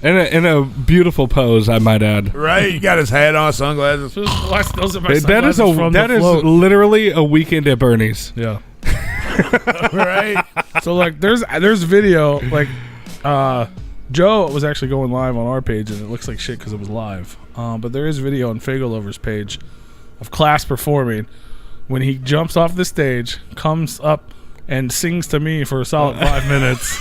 [SPEAKER 4] In a beautiful pose, I might add.
[SPEAKER 2] Right, you got his hat on, sunglasses.
[SPEAKER 3] Those are my
[SPEAKER 4] that is literally a weekend at Bernie's.
[SPEAKER 3] Yeah.
[SPEAKER 2] Right.
[SPEAKER 3] So like, there's video like, Joe was actually going live on our page, and it looks like shit because it was live. But there is video on Fagelover's page of class performing when he jumps off the stage, comes up, and sings to me for a solid 5 minutes.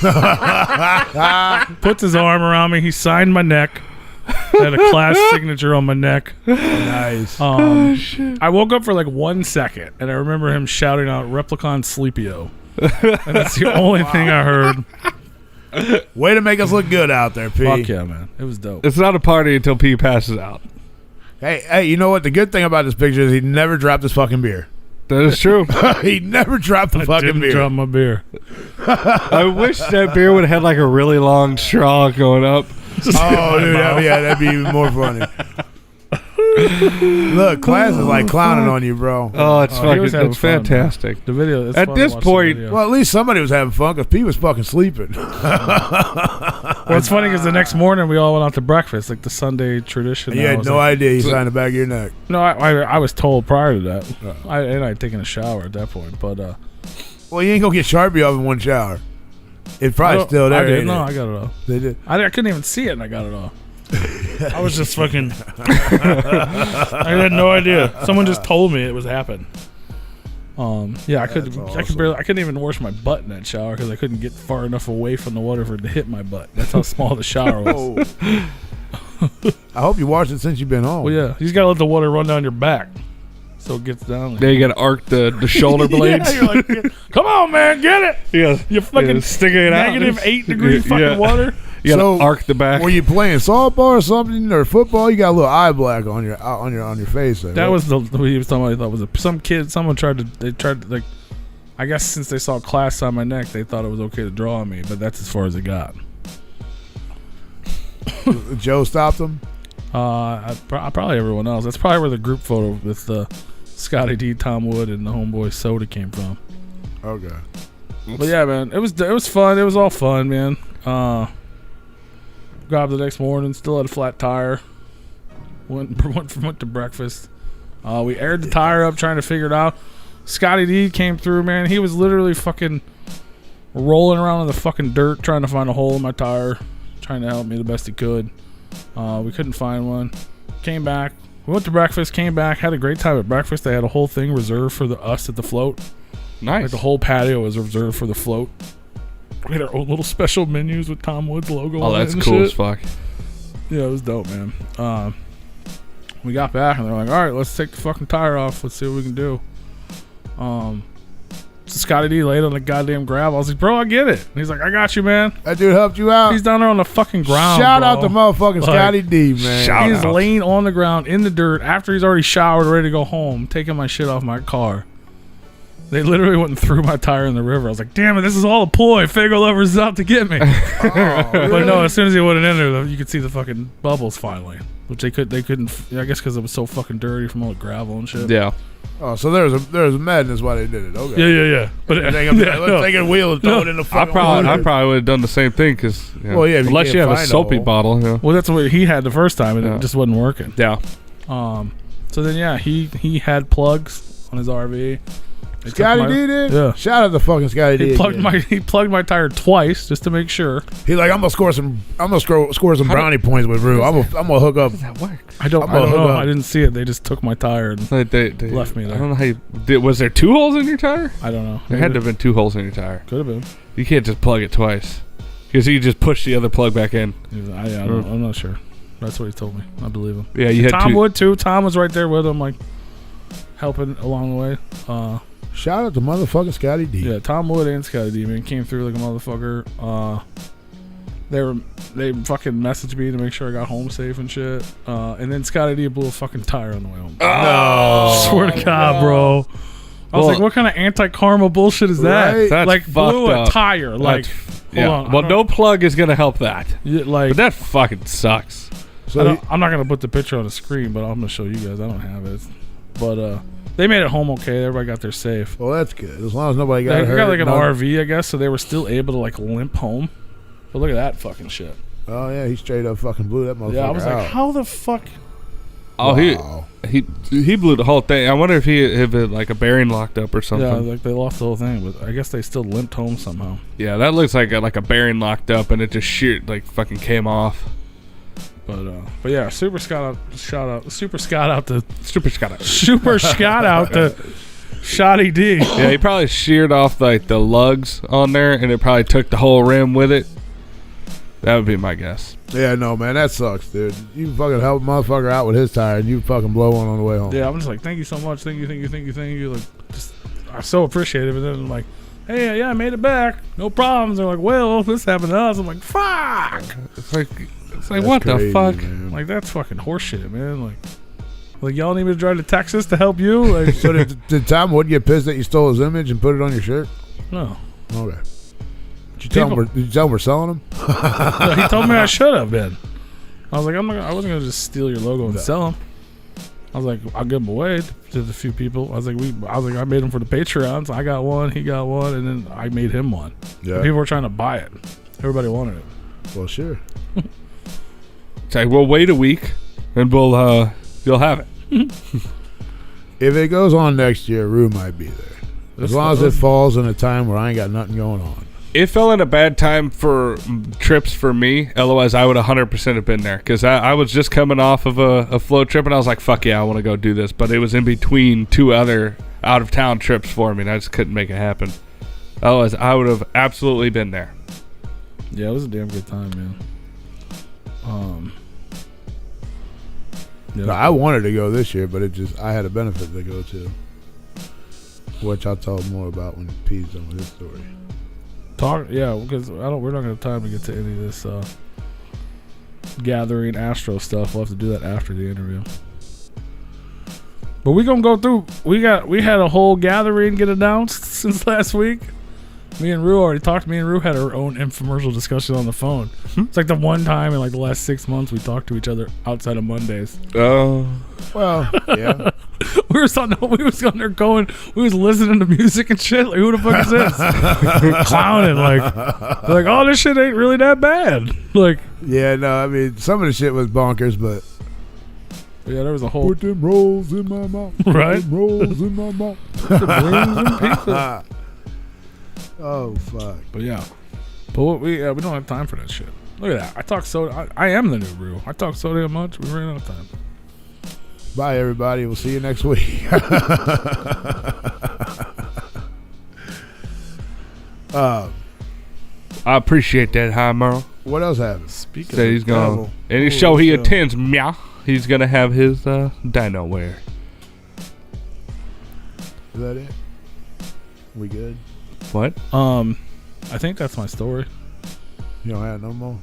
[SPEAKER 3] Puts his arm around me. He signed my neck. I had a class signature on my neck.
[SPEAKER 2] Nice.
[SPEAKER 3] I woke up for like 1 second, and I remember him shouting out Replicon Sleepio. And that's the only thing I heard.
[SPEAKER 2] Way to make us look good out there, P.
[SPEAKER 3] Fuck yeah, man. It was dope.
[SPEAKER 4] It's not a party until P passes out.
[SPEAKER 2] Hey, you know what? The good thing about this picture is he never dropped his fucking beer.
[SPEAKER 4] That is true.
[SPEAKER 2] He never dropped the fucking beer.
[SPEAKER 3] Drop my beer.
[SPEAKER 4] I wish that beer would have had like a really long straw going up.
[SPEAKER 2] Oh, dude, that'd be even more funny. Look, class is like clowning on you, bro.
[SPEAKER 4] Oh, it's fantastic.
[SPEAKER 3] The video.
[SPEAKER 4] At this point,
[SPEAKER 2] well, at least somebody was having fun because P was fucking sleeping.
[SPEAKER 3] Well, it's funny because the next morning we all went out to breakfast, like the Sunday tradition.
[SPEAKER 2] You had no idea you signed the back of your neck.
[SPEAKER 3] No, I was told prior to that. I had taken a shower at that point, but
[SPEAKER 2] well, you ain't gonna get Sharpie off in one shower. It's probably still there.
[SPEAKER 3] I did. No, I got it off.
[SPEAKER 2] They did.
[SPEAKER 3] I couldn't even see it, and I got it off. I was just fucking. I had no idea. Someone just told me it was happening. Yeah, I couldn't even wash my butt in that shower because I couldn't get far enough away from the water for it to hit my butt. That's how small the shower was.
[SPEAKER 2] I hope you washed it since you've been home.
[SPEAKER 3] Well, yeah, you just gotta let the water run down your back, so it gets down.
[SPEAKER 4] There you gotta arc the shoulder blades.
[SPEAKER 3] Yeah, you're like, come on, man, get it.
[SPEAKER 4] Yeah,
[SPEAKER 3] you fucking
[SPEAKER 4] sticking it out.
[SPEAKER 3] -8 fucking water.
[SPEAKER 4] You gotta arc the back.
[SPEAKER 2] Were you playing softball or something or football? You got a little eye black on your face. There,
[SPEAKER 3] that was what he was talking about. He thought was some kid. Someone tried to like. I guess since they saw class on my neck, they thought it was okay to draw on me, but that's as far as it got.
[SPEAKER 2] Joe stopped him.
[SPEAKER 3] Probably everyone else. That's probably where the group photo with Scotty D, Tom Wood, and the homeboy Soda came from.
[SPEAKER 2] Okay.
[SPEAKER 3] But yeah, man, it was fun. It was all fun, man. Got up the next morning, still had a flat tire. Went to breakfast. We aired the tire up, trying to figure it out. Scotty D came through, man. He was literally fucking rolling around in the fucking dirt, trying to find a hole in my tire, trying to help me the best he could. We couldn't find one. Came back. We went to breakfast, came back, had a great time at breakfast. They had a whole thing reserved for us at the float.
[SPEAKER 4] Nice.
[SPEAKER 3] Like the whole patio was reserved for the float. We had our own little special menus with Tom Wood's logo on it.
[SPEAKER 4] Oh, that's
[SPEAKER 3] and
[SPEAKER 4] cool
[SPEAKER 3] shit.
[SPEAKER 4] as fuck.
[SPEAKER 3] Yeah, it was dope, man. We got back and they're like, all right, let's take the fucking tire off. Let's see what we can do. So Scotty D laid on the goddamn gravel. I was like, bro, I get it. And he's like, I got you, man.
[SPEAKER 2] That dude helped you out.
[SPEAKER 3] He's down there on the fucking ground.
[SPEAKER 2] Shout out to motherfucking Scotty D, man.
[SPEAKER 3] He's laying on the ground in the dirt after he's already showered, ready to go home, taking my shit off my car. They literally went and threw my tire in the river. I was like, damn it, this is all a ploy. Fago Lover's out to get me.
[SPEAKER 2] Really?
[SPEAKER 3] But no, as soon as he went in there, you could see the fucking bubbles finally. Which they couldn't, I guess because it was so fucking dirty from all the gravel and shit.
[SPEAKER 4] Yeah.
[SPEAKER 2] Oh, so there was a madness why they did it. Okay.
[SPEAKER 3] Yeah. But
[SPEAKER 2] let's take a wheel and throw it in the fucking water.
[SPEAKER 4] I probably would have done the same thing because,
[SPEAKER 2] well, yeah,
[SPEAKER 4] unless you have a soapy bottle. Yeah.
[SPEAKER 3] Well, that's what he had the first time, and it just wasn't working.
[SPEAKER 4] Yeah.
[SPEAKER 3] So then, yeah, he had plugs on his RV.
[SPEAKER 2] Scotty D did?
[SPEAKER 3] Yeah.
[SPEAKER 2] Shout out to fucking Scotty D.
[SPEAKER 3] He plugged my tire twice just to make sure.
[SPEAKER 2] He's like, I'm gonna score some brownie points with Rue. I'm gonna hook up.
[SPEAKER 4] How does that work?
[SPEAKER 3] I don't know. I didn't see it. They just took my tire and
[SPEAKER 4] they
[SPEAKER 3] left me there.
[SPEAKER 4] I don't know how you did. Was there 2 holes in your tire?
[SPEAKER 3] I don't know.
[SPEAKER 4] There had to have been 2 holes in your tire.
[SPEAKER 3] Could have been.
[SPEAKER 4] You can't just plug it twice because you just push the other plug back in.
[SPEAKER 3] I'm not sure. That's what he told me. I believe him.
[SPEAKER 4] Yeah, you had
[SPEAKER 3] Tom Wood too. Tom was right there with him, like helping along the way.
[SPEAKER 2] Shout out to motherfucking Scotty D.
[SPEAKER 3] Yeah, Tom Wood and Scotty D, man, came through like a motherfucker. They fucking messaged me to make sure I got home safe and shit. And then Scotty D blew a fucking tire on the way home.
[SPEAKER 4] Oh,
[SPEAKER 3] Swear to God, bro. I was like, what kind of anti-karma bullshit is that?
[SPEAKER 2] Right?
[SPEAKER 4] That's
[SPEAKER 3] like, blew
[SPEAKER 4] fucked
[SPEAKER 3] a
[SPEAKER 4] up.
[SPEAKER 3] tire. Like,
[SPEAKER 4] yeah.
[SPEAKER 3] hold on.
[SPEAKER 4] Well, no plug is gonna help that.
[SPEAKER 3] Like,
[SPEAKER 4] But that fucking sucks.
[SPEAKER 2] So
[SPEAKER 3] I'm not gonna put the picture on the screen, but I'm gonna show you guys. I don't have it. But they made it home okay. Everybody got there safe.
[SPEAKER 2] well, that's good. As long as nobody got
[SPEAKER 3] They
[SPEAKER 2] hurt.
[SPEAKER 3] got like an
[SPEAKER 2] no-
[SPEAKER 3] RV, I guess, so they were still able to like limp home. But look at that fucking shit.
[SPEAKER 2] Oh yeah, he straight up fucking blew that motherfucker
[SPEAKER 3] Yeah, I was
[SPEAKER 2] out.
[SPEAKER 3] like, how the fuck?
[SPEAKER 4] Oh,
[SPEAKER 2] Wow.
[SPEAKER 4] he blew the whole thing. I wonder if it like a bearing locked up or something.
[SPEAKER 3] Yeah, like they lost the whole thing, but I guess they still limped home somehow.
[SPEAKER 4] Yeah, that looks like a bearing locked up and it just like fucking came off.
[SPEAKER 3] But yeah, super Scott out to
[SPEAKER 4] Super Scott.
[SPEAKER 3] Super Scott out to Shoddy D.
[SPEAKER 4] Yeah, he probably sheared off like the lugs on there and it probably took the whole rim with it. That would be my guess.
[SPEAKER 2] Yeah, no, man, that sucks, dude. You fucking help a motherfucker out with his tire, and you fucking blow one on the way home.
[SPEAKER 3] Yeah, I'm just like, thank you so much, thank you. Like, just I so appreciate it. And then I'm like, hey, yeah, I made it back, no problems. They're like, well, this happened to us. I'm like, fuck.
[SPEAKER 4] It's like
[SPEAKER 2] That's
[SPEAKER 4] what
[SPEAKER 2] crazy,
[SPEAKER 4] the fuck?
[SPEAKER 2] man.
[SPEAKER 3] Like that's fucking horseshit, man. Like y'all need me to drive to Texas to help you? Like,
[SPEAKER 2] So did Tom Wood get pissed that you stole his image and put it on your shirt?
[SPEAKER 3] no.
[SPEAKER 2] Okay. Did you tell him we're selling him?
[SPEAKER 3] No, he told me I should have been. I was like, I wasn't gonna just steal your logo and sell them. I was like, I'll give them away to the few people. I was like, I made them for the Patreons. I got one, he got one, and then I made him one.
[SPEAKER 2] Yeah.
[SPEAKER 3] And people were trying to buy it. Everybody wanted it.
[SPEAKER 2] Well, sure.
[SPEAKER 4] It's like, we'll wait a week and you'll have it.
[SPEAKER 2] If it goes on next year, Rue might be there. As long as it falls in a time where I ain't got nothing going on.
[SPEAKER 4] It fell in a bad time for trips for me. Otherwise, I would 100% have been there because I was just coming off of a float trip and I was like, fuck yeah, I want to go do this. But it was in between two other out-of-town trips for me and I just couldn't make it happen. Otherwise, I would have absolutely been there.
[SPEAKER 3] Yeah, it was a damn good time, man. Yeah.
[SPEAKER 2] No, I wanted to go this year, but I had a benefit to go to, which I'll tell more about when P's done with his story.
[SPEAKER 3] Because we're not gonna have time to get to any of this gathering Astro stuff. We'll have to do that after the interview. But we gonna go through. We had a whole gathering get announced since last week. Me and Rue already talked. Me and Rue had our own infomercial discussion on the phone. It's like the one time in like the last 6 months we talked to each other outside of Mondays.
[SPEAKER 4] Oh.
[SPEAKER 2] Well, yeah.
[SPEAKER 3] We was on there going. We was listening to music and shit. Like, who the fuck is this? Clowning like, oh, this shit ain't really that bad. Like,
[SPEAKER 2] Yeah, no, I mean, some of the shit was bonkers, but
[SPEAKER 3] yeah, there was a whole
[SPEAKER 2] put them rolls in my mouth.
[SPEAKER 3] Right?
[SPEAKER 2] Put them rolls in my mouth.
[SPEAKER 3] wings and pizza.
[SPEAKER 2] Oh, fuck.
[SPEAKER 3] But yeah, we don't have time for that shit. Look at that. I talk so. I am the new Rue. I talk so damn much. We ran out of time.
[SPEAKER 2] Bye, everybody. We'll see you next week.
[SPEAKER 4] I appreciate that, hi, Merle.
[SPEAKER 2] What else happened?
[SPEAKER 3] Speaking
[SPEAKER 4] Said
[SPEAKER 3] of
[SPEAKER 4] he's
[SPEAKER 3] the
[SPEAKER 4] going
[SPEAKER 3] devil,
[SPEAKER 4] any
[SPEAKER 3] holy
[SPEAKER 4] show he
[SPEAKER 3] shit.
[SPEAKER 4] attends, meow, he's gonna have his dino wear.
[SPEAKER 2] Is that it? We good?
[SPEAKER 4] What?
[SPEAKER 3] I think that's my story.
[SPEAKER 2] You don't have no more?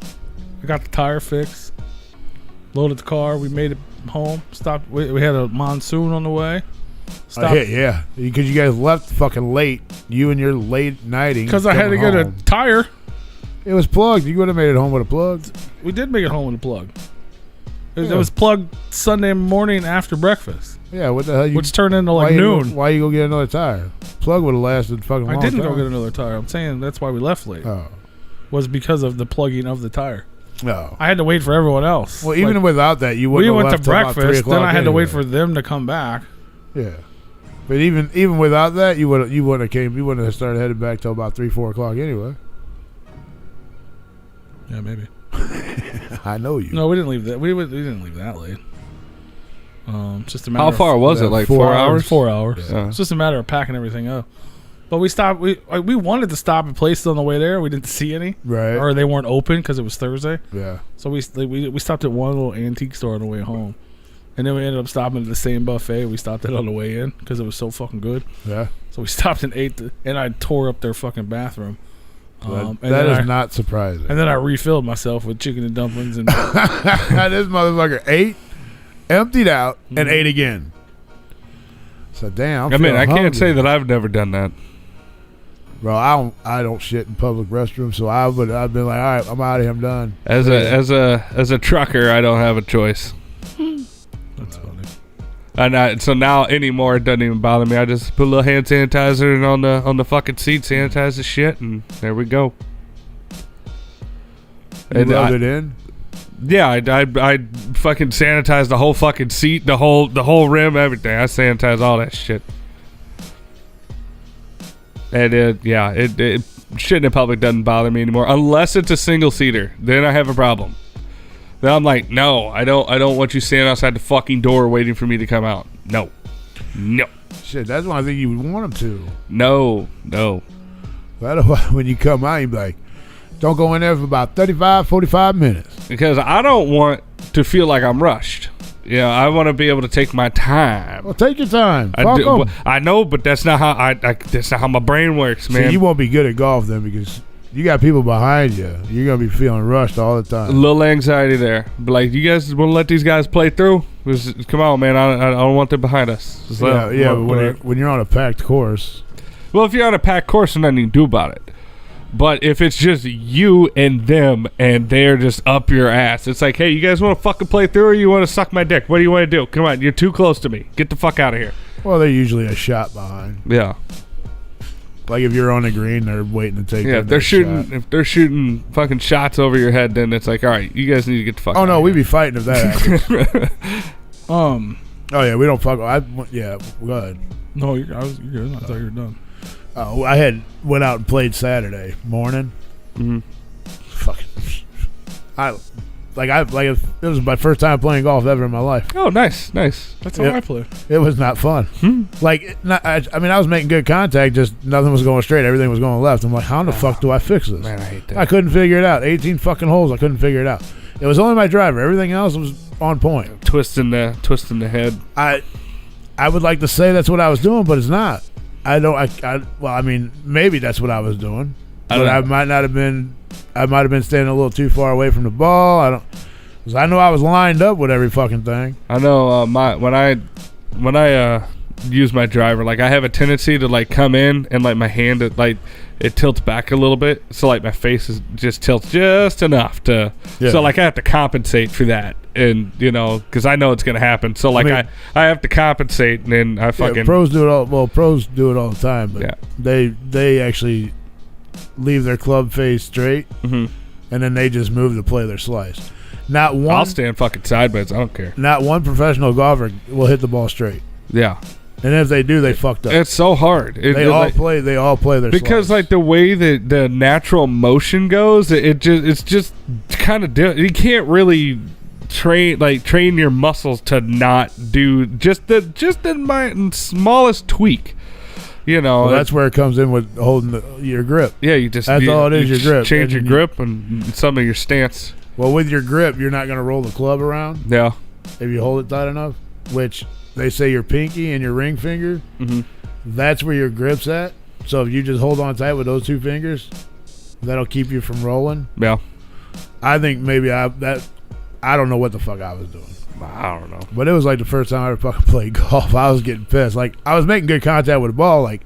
[SPEAKER 3] I got the tire fixed. Loaded the car. We made it home. Stopped. We had a monsoon on the way. Stopped
[SPEAKER 2] Yeah. Because you guys left fucking late. You and your late nighting.
[SPEAKER 3] because I had to get a tire.
[SPEAKER 2] It was plugged. You would have made it home with a plug.
[SPEAKER 3] We did make it home with a plug. It
[SPEAKER 2] Yeah.
[SPEAKER 3] was plugged Sunday morning after breakfast,
[SPEAKER 2] Yeah, what the hell?
[SPEAKER 3] which turned into like noon.
[SPEAKER 2] Why you go get another tire? Plug would have lasted fucking long
[SPEAKER 3] I didn't go
[SPEAKER 2] time.
[SPEAKER 3] get another tire. I'm saying that's why we left late.
[SPEAKER 2] Oh.
[SPEAKER 3] Was because of the plugging of the tire.
[SPEAKER 2] No.
[SPEAKER 3] I had to wait for everyone else.
[SPEAKER 2] Well, even
[SPEAKER 3] Like,
[SPEAKER 2] without that, you
[SPEAKER 3] we
[SPEAKER 2] wouldn't
[SPEAKER 3] went
[SPEAKER 2] have
[SPEAKER 3] to
[SPEAKER 2] left till about 3
[SPEAKER 3] breakfast, then
[SPEAKER 2] o'clock
[SPEAKER 3] I had to wait
[SPEAKER 2] anyway.
[SPEAKER 3] for them to come back.
[SPEAKER 2] Yeah. But even without that, you wouldn't have came. You wouldn't have started heading back till about 3-4 o'clock anyway.
[SPEAKER 3] Yeah, maybe.
[SPEAKER 2] I know you.
[SPEAKER 3] No, we didn't leave that. We didn't leave that late. Just a matter.
[SPEAKER 4] How far was it? Like 4 hours?
[SPEAKER 3] 4 hours.
[SPEAKER 4] Yeah.
[SPEAKER 3] It's just a matter of packing everything up. But we stopped. We wanted to stop at places on the way there. We didn't see any,
[SPEAKER 2] Right.
[SPEAKER 3] or they weren't open because it was Thursday.
[SPEAKER 2] Yeah.
[SPEAKER 3] So we stopped at one little antique store on the way home, and then we ended up stopping at the same buffet we stopped at on the way in because it was so fucking good.
[SPEAKER 2] Yeah.
[SPEAKER 3] So we stopped and ate, and I tore up their fucking bathroom.
[SPEAKER 2] That is not surprising.
[SPEAKER 3] And then I refilled myself with chicken and dumplings. And
[SPEAKER 2] This motherfucker ate, emptied out, and ate again. So damn.
[SPEAKER 4] I can't say that I've never done that.
[SPEAKER 2] Bro, I don't shit in public restrooms, so I've been like, all right, I'm out of here, I'm done.
[SPEAKER 4] As a trucker, I don't have a choice.
[SPEAKER 3] that's funny.
[SPEAKER 4] And so now anymore, it doesn't even bother me. I just put a little hand sanitizer on the fucking seat, sanitize the shit, and there we go.
[SPEAKER 2] You rubbed it in?
[SPEAKER 4] Yeah, I fucking sanitized the whole fucking seat, the whole rim, everything. I sanitized all that shit. And shitting in public doesn't bother me anymore, unless it's a single seater. Then I have a problem. Then I'm like, no, I don't want you standing outside the fucking door waiting for me to come out. No.
[SPEAKER 2] Shit, that's why I think you would want them to.
[SPEAKER 4] No.
[SPEAKER 2] When you come out, you be like, don't go in there for about 35, 45 minutes.
[SPEAKER 4] Because I don't want to feel like I'm rushed. Yeah, I want to be able to take my time.
[SPEAKER 2] Well, take your time.
[SPEAKER 4] I know, but that's not how that's not how my brain works, man.
[SPEAKER 2] See, you won't be good at golf then because you got people behind you. You're gonna be feeling rushed all the time.
[SPEAKER 4] A little anxiety there. But like, you guys want to let these guys play through? Come on, man. I don't want them behind us.
[SPEAKER 2] But when you're on a packed course.
[SPEAKER 4] Well, if you're on a packed course, there's nothing you can do about it. But if it's just you and them and they're just up your ass, it's like, hey, you guys want to fucking play through or you want to suck my dick? What do you want to do? Come on, you're too close to me. Get the fuck out of here.
[SPEAKER 2] Well, they're usually a shot behind.
[SPEAKER 4] Yeah.
[SPEAKER 2] Like if you're on the green, they're waiting to take.
[SPEAKER 4] Yeah, if they're shooting fucking shots over your head, then it's like, all right, you guys need to get the fuck.
[SPEAKER 2] Oh
[SPEAKER 4] out
[SPEAKER 2] no,
[SPEAKER 4] of
[SPEAKER 2] we'd
[SPEAKER 4] here.
[SPEAKER 2] be fighting if that happens.
[SPEAKER 3] Oh
[SPEAKER 2] yeah, we don't fuck. Go ahead.
[SPEAKER 3] No, you're good. I thought you were done.
[SPEAKER 2] I went out and played Saturday morning.
[SPEAKER 4] Mm-hmm.
[SPEAKER 2] Fucking, it was my first time playing golf ever in my life.
[SPEAKER 4] Oh, nice.
[SPEAKER 3] That's how I play.
[SPEAKER 2] It was not fun. I was making good contact, just nothing was going straight. Everything was going left. I'm like, how in the fuck do I fix this?
[SPEAKER 4] Man, I hate that.
[SPEAKER 2] I couldn't figure it out. 18 fucking holes. I couldn't figure it out. It was only my driver. Everything else was on point.
[SPEAKER 4] Twisting the head.
[SPEAKER 2] I would like to say that's what I was doing, but it's not. Maybe that's what I was doing. I might have been standing a little too far away from the ball. Because I know I was lined up with every fucking thing.
[SPEAKER 4] I know when I use my driver, like I have a tendency to like come in and like my hand it tilts back a little bit, so like my face just tilts just enough to. Yeah. So like I have to compensate for that, and because I know it's gonna happen. So like I have to compensate, and then I fucking.
[SPEAKER 2] Yeah, pros do it all. Well, pros do it all the time, but
[SPEAKER 4] yeah.
[SPEAKER 2] they actually leave their club face straight,
[SPEAKER 4] mm-hmm.
[SPEAKER 2] and then they just move to play their slice.
[SPEAKER 4] I'll stand fucking sideways. I don't care.
[SPEAKER 2] Not one professional golfer will hit the ball straight.
[SPEAKER 4] Yeah.
[SPEAKER 2] And if they do, they fucked up.
[SPEAKER 4] It's so hard.
[SPEAKER 2] They all play their
[SPEAKER 4] because
[SPEAKER 2] slice.
[SPEAKER 4] Like the way that the natural motion goes, it's just kind of you can't really train your muscles to not do just the smallest tweak.
[SPEAKER 2] Well, that's where it comes in with holding your grip.
[SPEAKER 4] Yeah,
[SPEAKER 2] all it is. Your grip.
[SPEAKER 4] Change your grip and some of your stance.
[SPEAKER 2] Well, with your grip, you're not going to roll the club around.
[SPEAKER 4] Yeah.
[SPEAKER 2] If you hold it tight enough, which they say your pinky and your ring finger,
[SPEAKER 4] mm-hmm.
[SPEAKER 2] that's where your grip's at. So if you just hold on tight with those two fingers, that'll keep you from rolling.
[SPEAKER 4] Yeah.
[SPEAKER 2] I think maybe I don't know what the fuck I was doing.
[SPEAKER 4] I don't know.
[SPEAKER 2] But it was like the first time I ever fucking played golf. I was getting pissed. Like, I was making good contact with the ball. Like,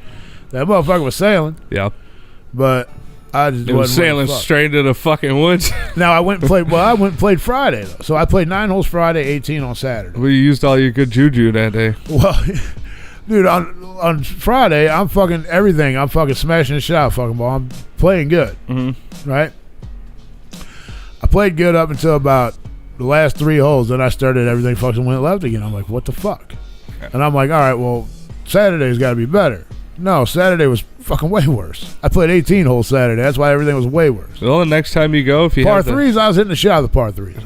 [SPEAKER 2] that motherfucker was sailing.
[SPEAKER 4] Yeah.
[SPEAKER 2] But I just wasn't
[SPEAKER 4] sailing straight into the fucking woods.
[SPEAKER 2] Now, I went and played Friday, though. So I played 9 holes Friday, 18 on Saturday.
[SPEAKER 4] Well, you used all your good juju that day.
[SPEAKER 2] Well, dude, on Friday, I'm fucking everything. I'm fucking smashing the shot fucking ball. I'm playing good.
[SPEAKER 4] Mm-hmm.
[SPEAKER 2] Right? I played good up until about the last 3 holes. Then I started everything fucking went left again. I'm like, what the fuck? And I'm like, all right, well, Saturday's got to be better. No, Saturday was fucking way worse. I played 18 holes Saturday. That's why everything was way worse.
[SPEAKER 4] Well, the next time you go, if you
[SPEAKER 2] par threes, I was hitting the shot of the par threes.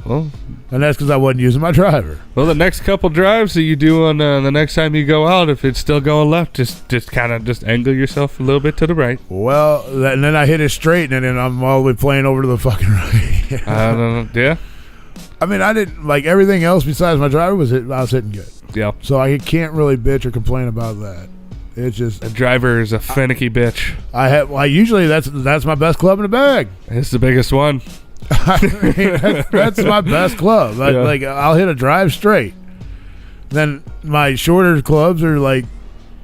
[SPEAKER 4] Well,
[SPEAKER 2] and that's because I wasn't using my driver.
[SPEAKER 4] Well, the next couple drives that you do on the next time you go out, if it's still going left, just kind of just angle yourself a little bit to the right.
[SPEAKER 2] Well, and then I hit it straight, and then I'm all the way playing over to the fucking right.
[SPEAKER 4] I don't know. Yeah.
[SPEAKER 2] I mean, I didn't like everything else besides my driver I was hitting good.
[SPEAKER 4] Yeah.
[SPEAKER 2] So I can't really bitch or complain about that. It's just
[SPEAKER 4] The driver is a finicky bitch.
[SPEAKER 2] Usually that's my best club in the bag.
[SPEAKER 4] It's the biggest one.
[SPEAKER 2] I mean, that's my best club. Like I'll hit a drive straight. Then my shorter clubs are like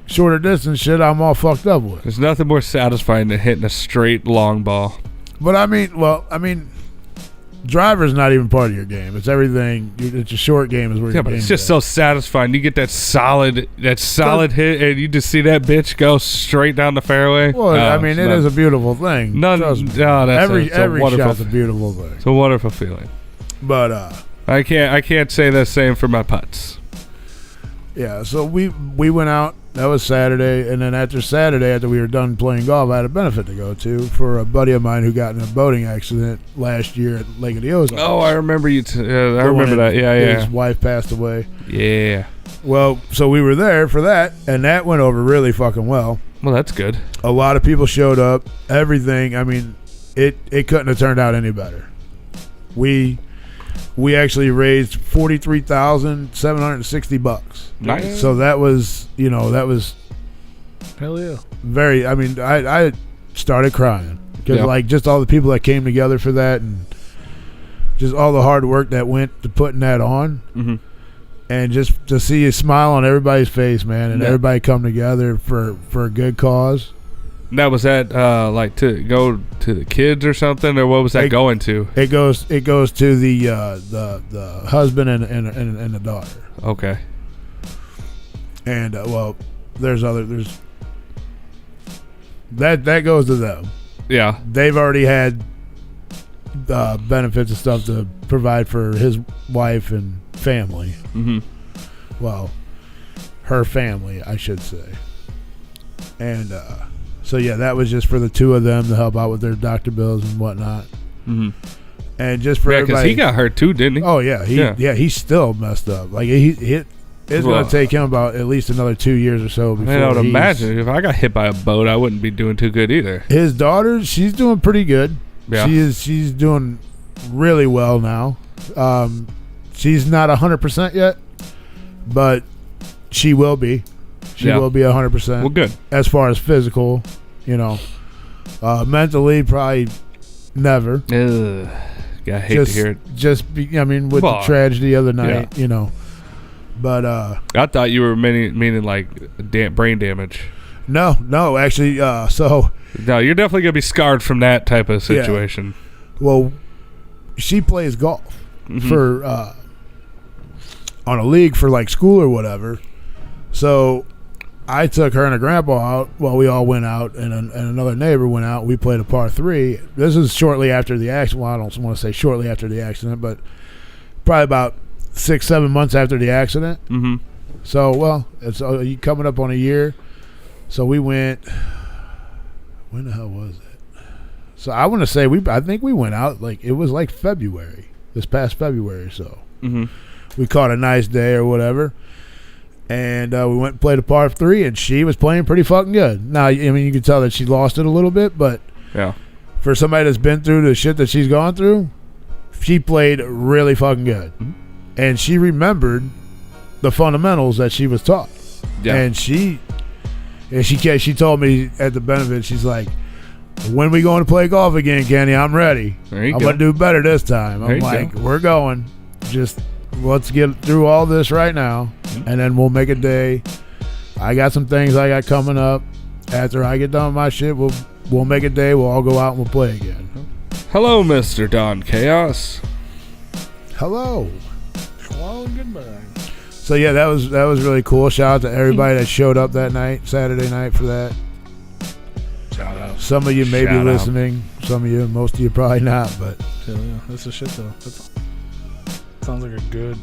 [SPEAKER 2] shorter distance shit. I'm all fucked up with.
[SPEAKER 4] There's nothing more satisfying than hitting a straight long ball.
[SPEAKER 2] But I mean, driver's not even part of your game. It's everything. It's a short game is where
[SPEAKER 4] Yeah, but it's just so satisfying. You get that solid hit, and you just see that bitch go straight down the fairway.
[SPEAKER 2] Well, I mean, it is a beautiful thing. Every shot's a beautiful thing.
[SPEAKER 4] It's a wonderful feeling.
[SPEAKER 2] But
[SPEAKER 4] I can't say the same for my putts.
[SPEAKER 2] Yeah, so we went out. That was Saturday, and then after we were done playing golf, I had a benefit to go to for a buddy of mine who got in a boating accident last year at Lake of the Ozarks.
[SPEAKER 4] Oh, I remember you. I remember that. Yeah.
[SPEAKER 2] His wife passed away.
[SPEAKER 4] Yeah.
[SPEAKER 2] Well, so we were there for that, and that went over really fucking well.
[SPEAKER 4] Well, that's good.
[SPEAKER 2] A lot of people showed up. Everything. I mean, it couldn't have turned out any better. We actually raised $43,760.
[SPEAKER 4] Nice.
[SPEAKER 2] So that was
[SPEAKER 3] Hell yeah.
[SPEAKER 2] very. I mean, I started crying because like just all the people that came together for that, and just all the hard work that went to putting that on, and just to see a smile on everybody's face, man, and everybody come together for a good cause.
[SPEAKER 4] That was that like to go to the kids or something, or what was that going to?
[SPEAKER 2] It goes to the husband and the daughter.
[SPEAKER 4] Okay.
[SPEAKER 2] And there's that goes to them.
[SPEAKER 4] Yeah.
[SPEAKER 2] They've already had benefits and stuff to provide for his wife and family. Well, her family, I should say. And so yeah, that was just for the two of them to help out with their doctor bills and whatnot. And just for everybody,
[SPEAKER 4] because he got hurt too, didn't he?
[SPEAKER 2] Oh yeah, he's still messed up. Like it's going to take him about at least another 2 years or so before.
[SPEAKER 4] I would imagine if I got hit by a boat, I wouldn't be doing too good either.
[SPEAKER 2] His daughter, she's doing pretty good.
[SPEAKER 4] Yeah.
[SPEAKER 2] She's doing really well now. She's not 100% yet, but she will be. She will be 100%.
[SPEAKER 4] Well, good.
[SPEAKER 2] As far as physical, mentally, probably never.
[SPEAKER 4] Ugh. I hate to hear it.
[SPEAKER 2] With the tragedy of the night, But
[SPEAKER 4] I thought you were meaning like brain damage.
[SPEAKER 2] No, actually, so
[SPEAKER 4] no, you're definitely gonna be scarred from that type of situation.
[SPEAKER 2] Yeah. Well, she plays golf for on a league for like school or whatever. So I took her and her grandpa out. Well, we all went out, and another neighbor went out. We played a par 3. This is shortly after the accident. Well, I don't want to say shortly after the accident, but probably about 6-7 months after the accident. So, it's coming up on a year. So we went. When the hell was it? So I want to say I think we went out like it was like February, this past February or so. We caught a nice day or whatever, and we went and played a par 3, and she was playing pretty fucking good. Now, I mean, you can tell that she lost it a little bit, but for somebody that's been through the shit that she's gone through, she played really fucking good. And she remembered the fundamentals that she was taught. And she told me at the benefit, she's like, when we going to play golf again, Kenny, I'm ready. I'm going to do better this time. I'm like, we're going. Just let's get through all this right now, and then we'll make a day. I got some things I got coming up. After I get done with my shit, we'll make a day. We'll all go out and we'll play again.
[SPEAKER 4] Hello, Mr. Don Chaos.
[SPEAKER 2] Hello.
[SPEAKER 3] Well, goodbye.
[SPEAKER 2] So yeah, that was really cool. Shout out to everybody that showed up that night, Saturday night, for that.
[SPEAKER 3] Shout out.
[SPEAKER 2] Some of you may be listening. Some of you, most of you probably not. But
[SPEAKER 3] yeah, that's the shit though. Sounds like a good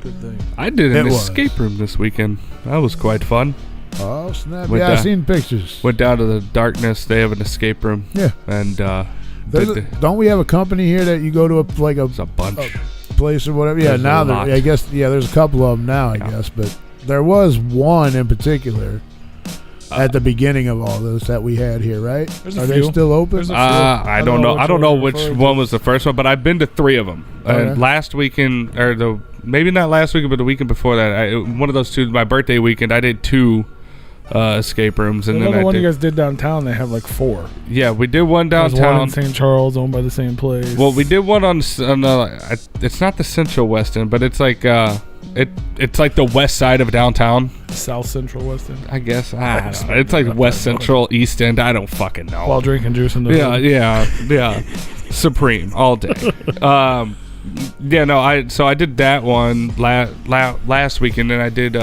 [SPEAKER 3] thing.
[SPEAKER 4] I did an escape room this weekend. That was quite fun.
[SPEAKER 2] Oh snap! I've seen pictures.
[SPEAKER 4] Went down to the darkness. They have an escape room.
[SPEAKER 2] Yeah.
[SPEAKER 4] And
[SPEAKER 2] don't we have a company here that you go to a
[SPEAKER 4] bunch.
[SPEAKER 2] Place or whatever? Yeah, now I guess there's a couple of them now, I guess, but there was one in particular at the beginning of all this that we had here, right? Are they still open?
[SPEAKER 4] I don't know. I don't know which one was the first one, but I've been to 3 of them. Last weekend, or maybe not last weekend, but the weekend before that, one of those 2, my birthday weekend, I did 2 escape rooms, and then
[SPEAKER 3] the
[SPEAKER 4] I
[SPEAKER 3] one
[SPEAKER 4] did.
[SPEAKER 3] you guys did downtown. They have like 4.
[SPEAKER 4] Yeah, we did one
[SPEAKER 3] There's
[SPEAKER 4] downtown.
[SPEAKER 3] one in St. Charles, owned by the same place.
[SPEAKER 4] Well, we did one on it's not the Central West End, but it's like it's like the west side of downtown.
[SPEAKER 3] South Central West End.
[SPEAKER 4] I guess I don't know. It's like West Central, East End. I don't fucking know.
[SPEAKER 3] While drinking juice in the
[SPEAKER 4] Yeah. Supreme all day. Yeah, no. I did that one last week, and then I did.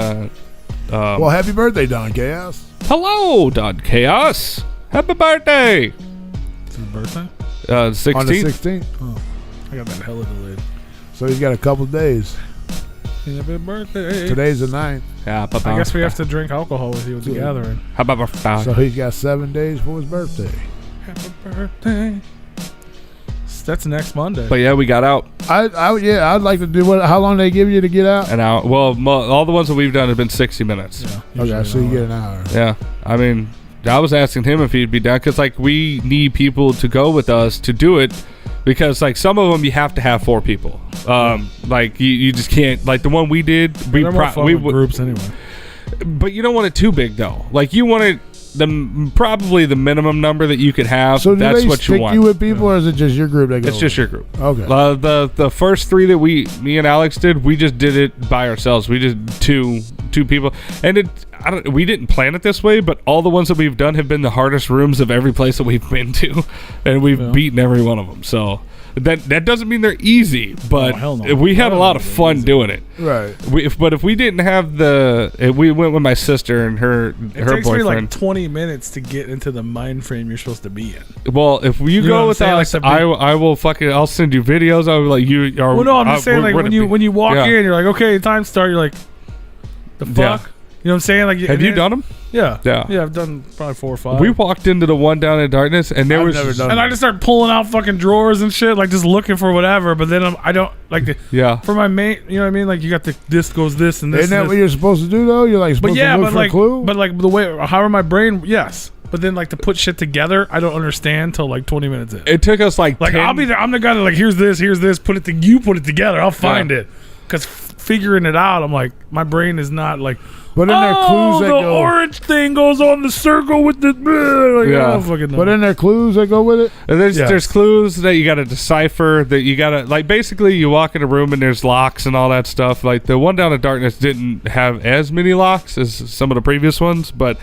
[SPEAKER 2] Well, happy birthday, Don Chaos.
[SPEAKER 4] Hello, Don Chaos. Happy birthday.
[SPEAKER 3] It's his birthday?
[SPEAKER 4] 16th.
[SPEAKER 2] On the 16th.
[SPEAKER 3] Oh, I got that hella delayed.
[SPEAKER 2] So he's got a couple days.
[SPEAKER 3] Happy birthday.
[SPEAKER 2] Today's the 9th.
[SPEAKER 4] Yeah,
[SPEAKER 3] I guess we have to drink alcohol with you at the gathering.
[SPEAKER 4] How about birthday?
[SPEAKER 2] So he's got 7 days for his birthday.
[SPEAKER 3] Happy birthday. That's next Monday.
[SPEAKER 4] But yeah, we got out
[SPEAKER 2] I'd like to do what? How long they give you to get out?
[SPEAKER 4] an hour. Well, all the ones that we've done have been 60 minutes.
[SPEAKER 3] Yeah,
[SPEAKER 2] Okay, so you get an hour.
[SPEAKER 4] Yeah, I mean, I was asking him if he'd be down because like we need people to go with us to do it because like some of them you have to have 4 people. Like you just can't. Like the one we did,
[SPEAKER 3] They're more fun with groups anyway.
[SPEAKER 4] But you don't want it too big though. Like you want it probably the minimum number that you could have.
[SPEAKER 2] So do
[SPEAKER 4] that's
[SPEAKER 2] they
[SPEAKER 4] what
[SPEAKER 2] stick
[SPEAKER 4] you want.
[SPEAKER 2] you with people, or is it just your group that goes?
[SPEAKER 4] It's just your group.
[SPEAKER 2] Okay.
[SPEAKER 4] The first 3 that me and Alex did, we just did it by ourselves. We just two people, and we didn't plan it this way, but all the ones that we've done have been the hardest rooms of every place that we've been to, and we've beaten every one of them. So that doesn't mean they're easy, but
[SPEAKER 3] hell no.
[SPEAKER 4] we had a lot of fun doing it.
[SPEAKER 2] Right.
[SPEAKER 4] But if we didn't have we went with my sister and her
[SPEAKER 3] takes
[SPEAKER 4] boyfriend.
[SPEAKER 3] me like 20 minutes to get into the mind frame you're supposed to be in.
[SPEAKER 4] Well, if you
[SPEAKER 3] know
[SPEAKER 4] go
[SPEAKER 3] what
[SPEAKER 4] with
[SPEAKER 3] I'm
[SPEAKER 4] Alex,
[SPEAKER 3] saying? Like
[SPEAKER 4] I will fucking. I'll send you videos. I'll be like you are.
[SPEAKER 3] Well, no, I'm just saying like when you walk
[SPEAKER 4] Yeah.
[SPEAKER 3] in, you're like, okay, time start. You're like, the fuck.
[SPEAKER 4] Yeah.
[SPEAKER 3] You know what I'm saying? Like,
[SPEAKER 4] Have you done them?
[SPEAKER 3] Yeah.
[SPEAKER 4] Yeah.
[SPEAKER 3] Yeah, I've done probably 4 or 5.
[SPEAKER 4] We walked into the one down in darkness, and there
[SPEAKER 2] I've
[SPEAKER 4] was
[SPEAKER 2] never done
[SPEAKER 3] and I just start pulling out fucking drawers and shit, like just looking for whatever. But then I don't like
[SPEAKER 4] yeah.
[SPEAKER 3] for my mate. You know what I mean? Like you got this goes this and this.
[SPEAKER 2] Isn't that
[SPEAKER 3] and
[SPEAKER 2] what
[SPEAKER 3] this.
[SPEAKER 2] you're supposed to do though? You're like supposed to look for a clue.
[SPEAKER 3] But like the way, however my brain, yes. But then like to put shit together, I don't understand till like 20 minutes in.
[SPEAKER 4] It took us like 10,
[SPEAKER 3] I'll be there. I'm the guy that like here's this, put it together. I'll find it. Because figuring it out, I'm like my brain is not like.
[SPEAKER 2] But in there clues that
[SPEAKER 3] the
[SPEAKER 2] go.
[SPEAKER 3] orange thing goes on the circle with the. Like,
[SPEAKER 4] Yeah.
[SPEAKER 3] I don't fucking know.
[SPEAKER 2] But in there clues that go with it.
[SPEAKER 4] And
[SPEAKER 3] Yes.
[SPEAKER 4] there's clues that you got to decipher. That you got to like. Basically, you walk in a room and there's locks and all that stuff. Like the one down in darkness didn't have as many locks as some of the previous ones, but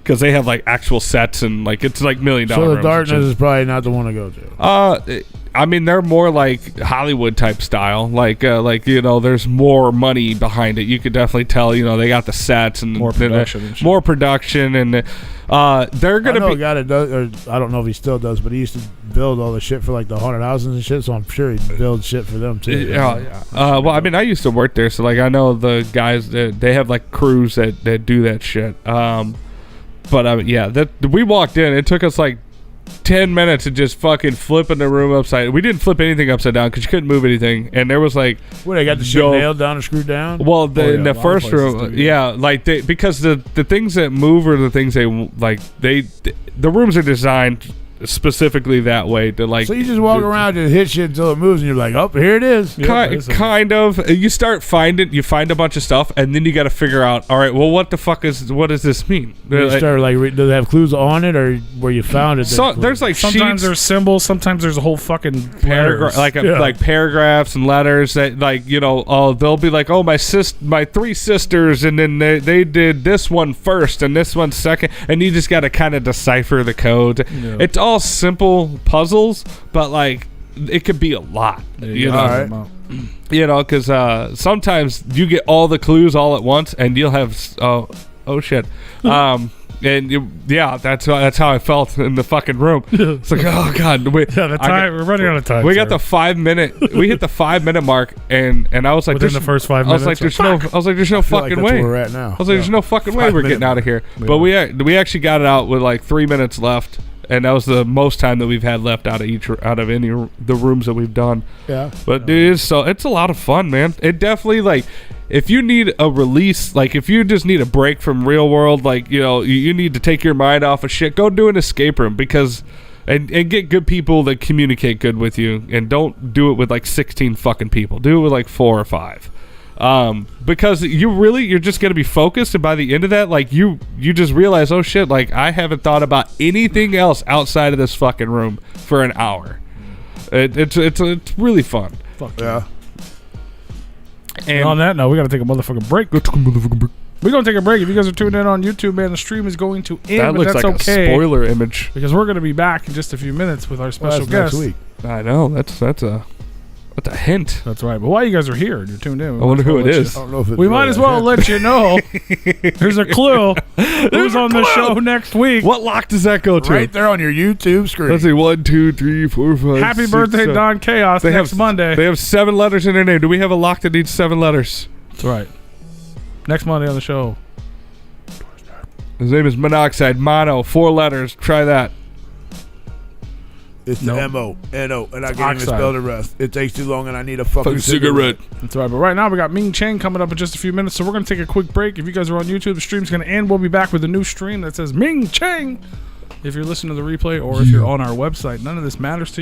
[SPEAKER 4] because they have like actual sets and like it's like $1 million.
[SPEAKER 2] So the
[SPEAKER 4] rooms and
[SPEAKER 2] darkness
[SPEAKER 4] shit.
[SPEAKER 2] is probably not the one to go to.
[SPEAKER 4] I mean, they're more like Hollywood type style. Like you know, there's more money behind it. You could definitely tell. You know, they got the sets and
[SPEAKER 3] More production and shit.
[SPEAKER 4] more production, and they're
[SPEAKER 2] I
[SPEAKER 4] gonna
[SPEAKER 2] know
[SPEAKER 4] be.
[SPEAKER 2] a guy that does, or I don't know if he still does, but he used to build all the shit for like the haunted houses and shit. So I'm sure he builds shit for them too.
[SPEAKER 4] Yeah. Well, I mean, I used to work there, so like I know the guys that they have like crews that do that shit. But yeah, that we walked in. It took us like 10 minutes of just fucking flipping the room upside. We didn't flip anything upside down because you couldn't move anything, and there was like.
[SPEAKER 2] What, they got the shit nailed down and screwed down?
[SPEAKER 4] Well,
[SPEAKER 3] yeah,
[SPEAKER 4] in
[SPEAKER 3] a
[SPEAKER 4] the
[SPEAKER 3] lot of
[SPEAKER 4] first
[SPEAKER 3] places
[SPEAKER 4] room,
[SPEAKER 3] do, yeah.
[SPEAKER 4] like because the things that move are the things they like. The rooms are designed specifically that way to like.
[SPEAKER 2] So you just walk around and hit shit until it moves, and you're like, "Oh, here it is."
[SPEAKER 4] Kind of. You find a bunch of stuff, and then you got to figure out. All right, well, what does this mean?
[SPEAKER 2] You start like, do they have clues on it, or where you found it?
[SPEAKER 4] So there's like
[SPEAKER 3] sometimes
[SPEAKER 4] sheets,
[SPEAKER 3] there's symbols, sometimes there's a whole fucking
[SPEAKER 4] paragraph,
[SPEAKER 3] letters.
[SPEAKER 4] like paragraphs and letters that like you know. They'll be like, oh, my 3 sisters, and then they did this one first and this one second, and you just got to kind of decipher the code.
[SPEAKER 3] Yeah.
[SPEAKER 4] It's all simple puzzles, but like it could be a lot. You know,
[SPEAKER 2] All right.
[SPEAKER 4] you know, because sometimes you get all the clues all at once, and you'll have oh shit. Yeah, that's how I felt in the fucking room. It's like, oh god,
[SPEAKER 3] We're running out of time.
[SPEAKER 4] we got the 5 minute. We hit the 5 minute mark, and I was like,
[SPEAKER 3] within the first 5 minutes.
[SPEAKER 4] I was like, there's no fucking
[SPEAKER 2] that's
[SPEAKER 4] way.
[SPEAKER 2] where we're at now.
[SPEAKER 4] I was like, there's no fucking way
[SPEAKER 2] 5
[SPEAKER 4] we're
[SPEAKER 2] minute
[SPEAKER 4] getting out of here.
[SPEAKER 3] Yeah.
[SPEAKER 4] But we actually got it out with like 3 minutes left, and that was the most time that we've had left out of any the rooms that we've done.
[SPEAKER 2] Yeah.
[SPEAKER 4] But dude, it's a lot of fun, man. It definitely like. If you need a release, like if you just need a break from real world, like, you know, you need to take your mind off of shit, go do an escape room and get good people that communicate good with you, and don't do it with like 16 fucking people. Do it with like 4 or 5. Because you're just going to be focused, and by the end of that, like you just realize, oh shit, like I haven't thought about anything else outside of this fucking room for an hour. It's really fun.
[SPEAKER 3] Fuck
[SPEAKER 2] Yeah.
[SPEAKER 3] And on that note, we got to take a motherfucking break. We're going to take a break. If you guys are tuned in on YouTube, man, the stream is going to end,
[SPEAKER 4] That
[SPEAKER 3] but
[SPEAKER 4] looks
[SPEAKER 3] that's
[SPEAKER 4] like
[SPEAKER 3] okay.
[SPEAKER 4] a spoiler image.
[SPEAKER 3] Because we're going to be back in just a few minutes with our special guest.
[SPEAKER 2] Next week.
[SPEAKER 4] I know. That's a hint.
[SPEAKER 3] That's right. But while you guys are here and you're tuned in,
[SPEAKER 4] I wonder who it is.
[SPEAKER 2] I don't know if it's
[SPEAKER 3] We might as well let you know. Here's a clue. Who's on the show next week?
[SPEAKER 4] What lock does that go to?
[SPEAKER 2] Right there on your YouTube screen.
[SPEAKER 4] Let's see. 1, 2, 3, 4, 5.
[SPEAKER 3] Happy
[SPEAKER 4] 6,
[SPEAKER 3] birthday,
[SPEAKER 4] 7.
[SPEAKER 3] Don Chaos, next Monday.
[SPEAKER 4] They have 7 letters in their name. Do we have a lock that needs 7 letters?
[SPEAKER 3] That's right. Next Monday on the show.
[SPEAKER 4] His name is Monoxide. Mono. 4 letters. Try that.
[SPEAKER 2] It's the
[SPEAKER 3] Nope.
[SPEAKER 2] M-O-N-O, and I
[SPEAKER 3] It's
[SPEAKER 2] can't even
[SPEAKER 3] oxide.
[SPEAKER 2] spell the rest. It takes too long, and I need a fucking
[SPEAKER 4] cigarette.
[SPEAKER 3] That's right. But right now, we got Ming Chang coming up in just a few minutes, so we're going to take a quick break. If you guys are on YouTube, the stream's going to end. We'll be back with a new stream that says Ming Chang. If you're listening to the replay or if you're on our website, none of this matters to you.